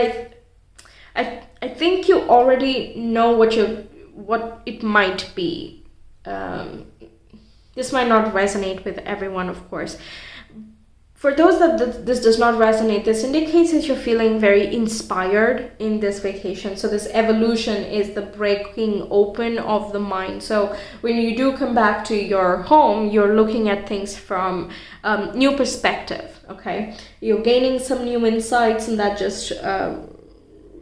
I think you already know what it might be. This might not resonate with everyone, of course. For those that this does not resonate, this indicates that you're feeling very inspired in this vacation. So this evolution is the breaking open of the mind. So when you do come back to your home, you're looking at things from new perspective, okay? You're gaining some new insights, and that just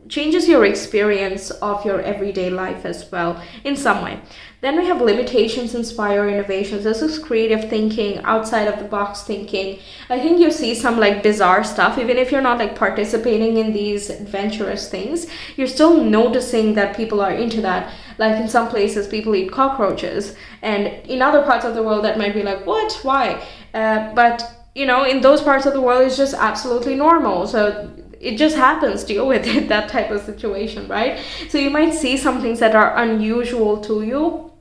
changes your experience of your everyday life as well in some way. Then we have limitations inspire innovations. This is creative thinking, outside of the box thinking. I think you see some bizarre stuff. Even if you're not participating in these adventurous things, you're still noticing that people are into that. Like in some places people eat cockroaches, and in other parts of the world that might be like, what, why? But in those parts of the world it's just absolutely normal. So it just happens, deal with it, that type of situation, right? So you might see some things that are unusual to you,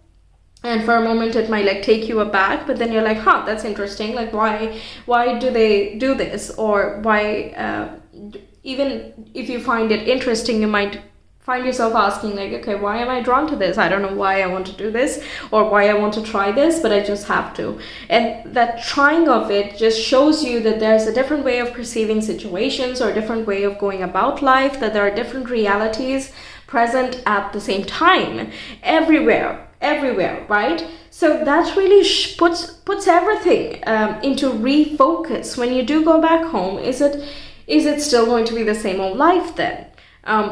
and for a moment it might take you aback, but then you're like, that's interesting. Why do they do this? Or why, even if you find it interesting, you might find yourself asking okay, why am I drawn to this? I don't know why I want to do this or why I want to try this, but I just have to. And that trying of it just shows you that there's a different way of perceiving situations, or a different way of going about life, that there are different realities present at the same time, everywhere, right? So that really puts everything into refocus. When you do go back home, is it still going to be the same old life then?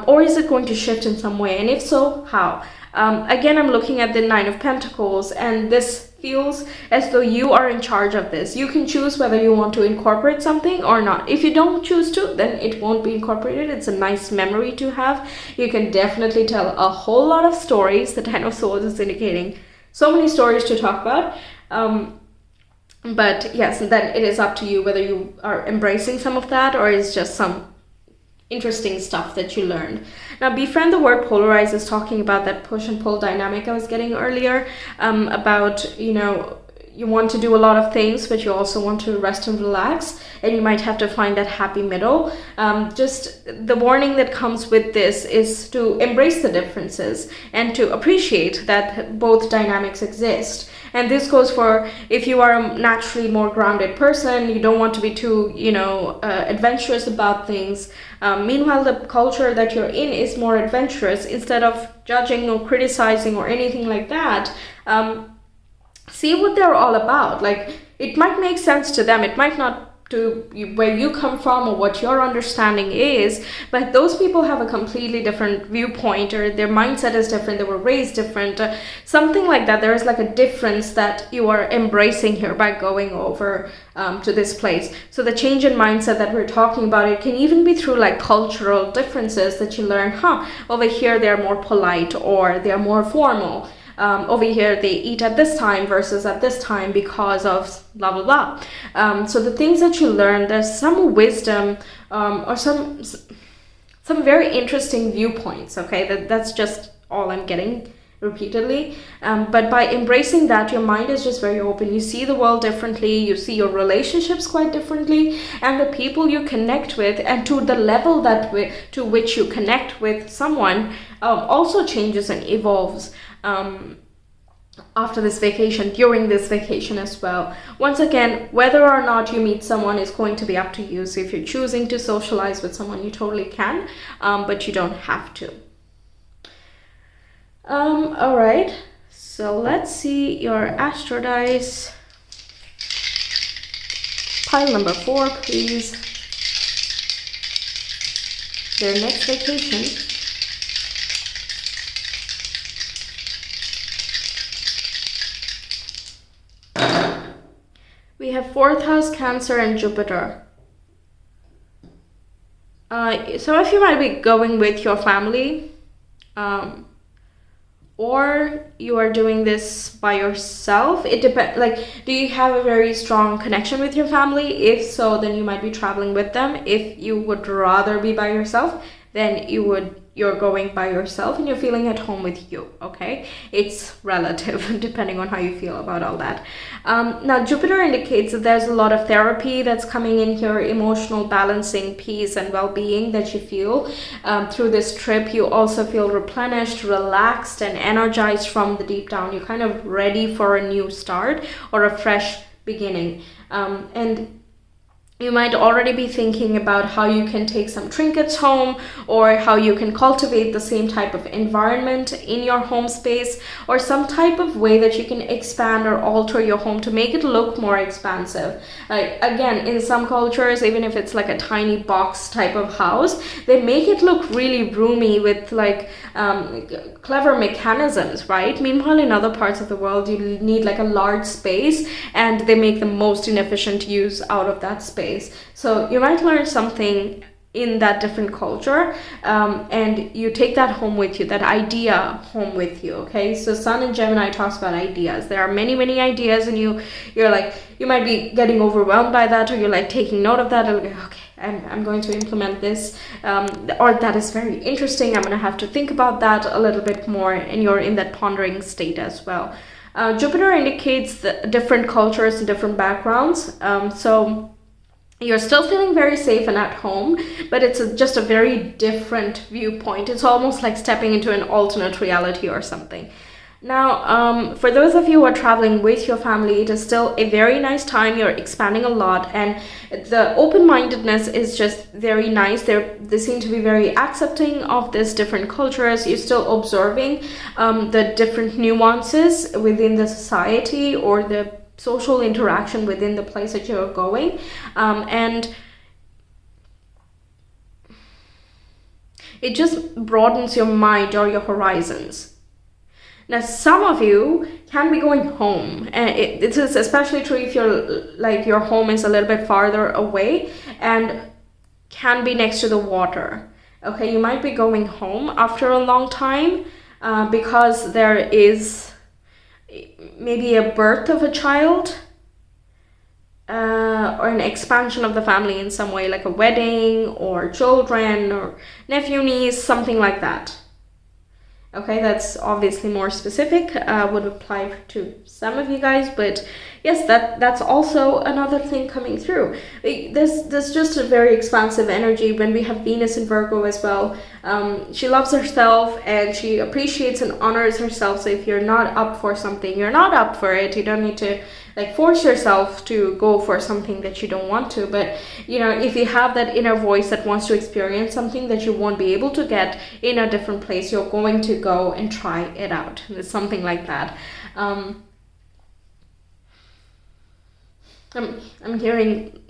Or is it going to shift in some way? And if so, how? Again, I'm looking at the Nine of Pentacles, and this feels as though you are in charge of this. You can choose whether you want to incorporate something or not. If you don't choose to, then it won't be incorporated. It's a nice memory to have. You can definitely tell a whole lot of stories. The Ten of Swords is indicating so many stories to talk about. But yes, then it is up to you whether you are embracing some of that or it's just some interesting stuff that you learned. Now, befriend, the word polarize is talking about that push and pull dynamic I was getting earlier, about, you know, you want to do a lot of things, but you also want to rest and relax, and you might have to find that happy middle. Just the warning that comes with this is to embrace the differences and to appreciate that both dynamics exist. And this goes for if you are a naturally more grounded person, you don't want to be too, adventurous about things. Meanwhile, the culture that you're in is more adventurous. Instead of judging or criticizing or anything like that, see what they're all about. Like, it might make sense to them. It might not to where you come from or what your understanding is, but those people have a completely different viewpoint, or their mindset is different, they were raised different, something like that. There is like a difference that you are embracing here by going over to this place. So the change in mindset that we're talking about, it can even be through like cultural differences that you learn, over here they're more polite or they're more formal. Over here they eat at this time versus at this time because of blah blah blah. So the things that you learn, there's some wisdom, or some very interesting viewpoints. Okay, that's just all I'm getting repeatedly. But by embracing that, your mind is just very open. You see the world differently, you see your relationships quite differently, and the people you connect with, and to the level that to which you connect with someone, also changes and evolves after this vacation, during this vacation as well. Once again, whether or not you meet someone is going to be up to you. So if you're choosing to socialize with someone, you totally can, but you don't have to. All right, so let's see your astro dice. Pile number 4, please. Their next vacation. We have 4th house, Cancer, and Jupiter. So if you might be going with your family, or you are doing this by yourself, it depends. Like, do you have a very strong connection with your family? If so, then you might be traveling with them. If you would rather be by yourself, then you're going by yourself and you're feeling at home with you. Okay, it's relative depending on how you feel about all that. Now Jupiter indicates that there's a lot of therapy that's coming in here, emotional balancing, peace and well-being that you feel through this trip. You also feel replenished, relaxed and energized from the deep down. You're kind of ready for a new start or a fresh beginning, and you might already be thinking about how you can take some trinkets home, or how you can cultivate the same type of environment in your home space, or some type of way that you can expand or alter your home to make it look more expansive. Like, again, in some cultures, even if it's like a tiny box type of house, they make it look really roomy with like clever mechanisms, right? Meanwhile, in other parts of the world, you need like a large space, and they make the most inefficient use out of that space. So you might learn something in that different culture, and you take that home with you, that idea home with you. Okay, so Sun in Gemini talks about ideas. There are many ideas, and you're like, you might be getting overwhelmed by that, or you're like taking note of that, and like, okay, I'm going to implement this, or that is very interesting, I'm going to have to think about that a little bit more, and you're in that pondering state as well. Jupiter indicates the different cultures and different backgrounds, so you're still feeling very safe and at home, but it's just a very different viewpoint. It's almost like stepping into an alternate reality or something. Now, for those of you who are traveling with your family, it is still a very nice time. You're expanding a lot, and the open-mindedness is just very nice. They seem to be very accepting of these different cultures. You're still observing the different nuances within the society or the social interaction within the place that you're going, and it just broadens your mind or your horizons. Now, some of you can be going home, and it is especially true if your home is a little bit farther away and can be next to the water. Okay, you might be going home after a long time because there is maybe a birth of a child or an expansion of the family in some way, like a wedding or children or nephew, niece, something like that. Okay, that's obviously more specific, would apply to some of you guys, but yes, that's also another thing coming through. There's just a very expansive energy when we have Venus in Virgo as well. She loves herself and she appreciates and honors herself. So if you're not up for something, you're not up for it. You don't need to force yourself to go for something that you don't want to. But if you have that inner voice that wants to experience something that you won't be able to get in a different place, you're going to go and try it out. It's something like that. I'm hearing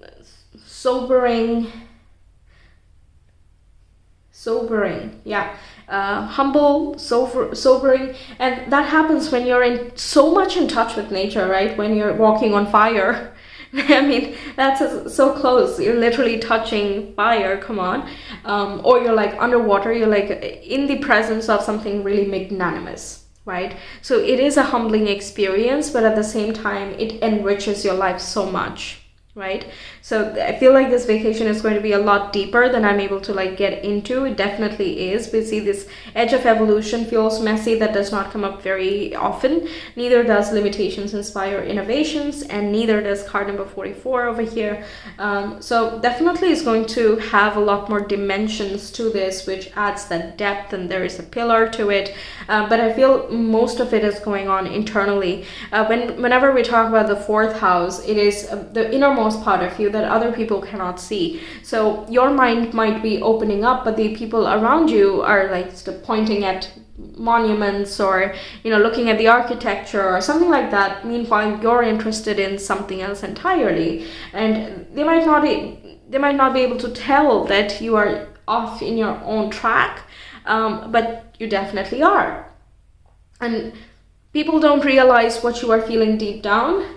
sobering, yeah. Humble, sobering, and that happens when you're so much in touch with nature, right? When you're walking on fire. I mean, that's so close. You're literally touching fire, come on. Or you're underwater, you're in the presence of something really magnanimous, right? So it is a humbling experience, but at the same time, it enriches your life so much. Right? So I feel like this vacation is going to be a lot deeper than I'm able to get into. It definitely is. We see this edge of evolution feels messy. That does not come up very often. Neither does limitations inspire innovations, and neither does card number 44 over here. So definitely is going to have a lot more dimensions to this, which adds that depth, and there is a pillar to it. But I feel most of it is going on internally. Whenever we talk about the fourth house, it is the innermost part of you that other people cannot see. So your mind might be opening up, but the people around you are pointing at monuments or looking at the architecture or something like that. Meanwhile, you're interested in something else entirely, and they might not be able to tell that you are off in your own track, but you definitely are. And people don't realize what you are feeling deep down,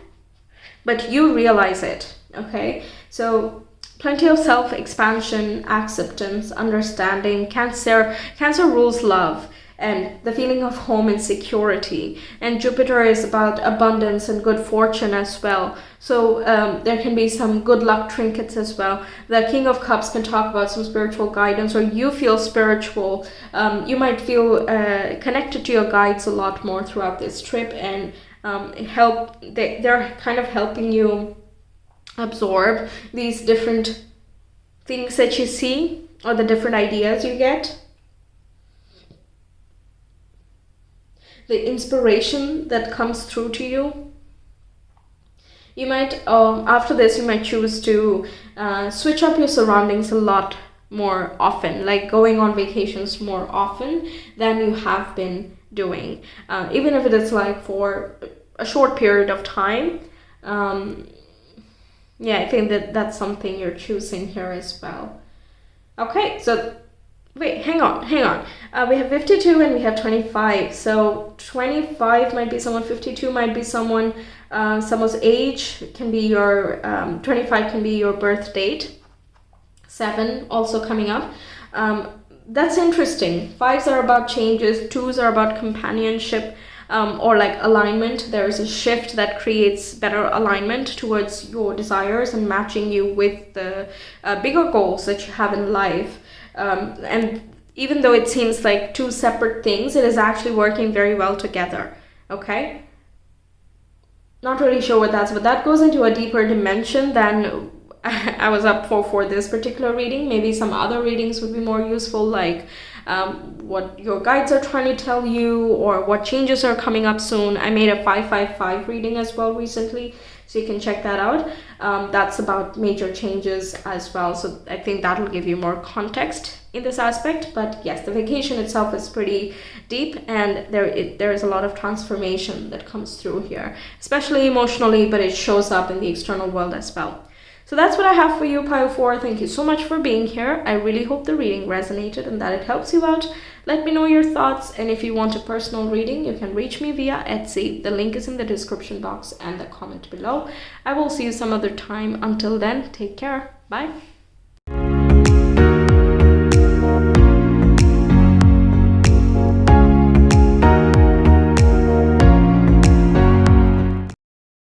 but you realize it. Okay, so plenty of self-expansion, acceptance, understanding. Cancer rules love and the feeling of home and security. And Jupiter is about abundance and good fortune as well. So there can be some good luck trinkets as well. The King of Cups can talk about some spiritual guidance, or you feel spiritual. You might feel connected to your guides a lot more throughout this trip, and they're kind of helping you absorb these different things that you see, or the different ideas you get, the inspiration that comes through to you. You might after this, you might choose to switch up your surroundings a lot more often, going on vacations more often than you have been doing, even if it is for a short period of time. Yeah, I think that's something you're choosing here as well. Okay, so wait, hang on. We have 52 and we have 25. So 25 might be someone, 52 might be someone, someone's age can be your, 25 can be your birth date. 7 also coming up. That's interesting. 5s are about changes, 2s are about companionship. Or alignment. There is a shift that creates better alignment towards your desires and matching you with the bigger goals that you have in life. And even though it seems like two separate things, it is actually working very well together. Okay? Not really sure what that's, but that goes into a deeper dimension than I was up for this particular reading. Maybe some other readings would be more useful, what your guides are trying to tell you, or what changes are coming up soon. I made a 555 reading as well recently, so you can check that out. That's about major changes as well, so I think that'll give you more context in this aspect. But yes, the vacation itself is pretty deep, and there is a lot of transformation that comes through here, especially emotionally, but it shows up in the external world as well. So that's what I have for you, Pile 4. Thank you so much for being here. I really hope the reading resonated and that it helps you out. Let me know your thoughts, and if you want a personal reading, you can reach me via Etsy. The link is in the description box and the comment below. I will see you some other time. Until then, take care. Bye.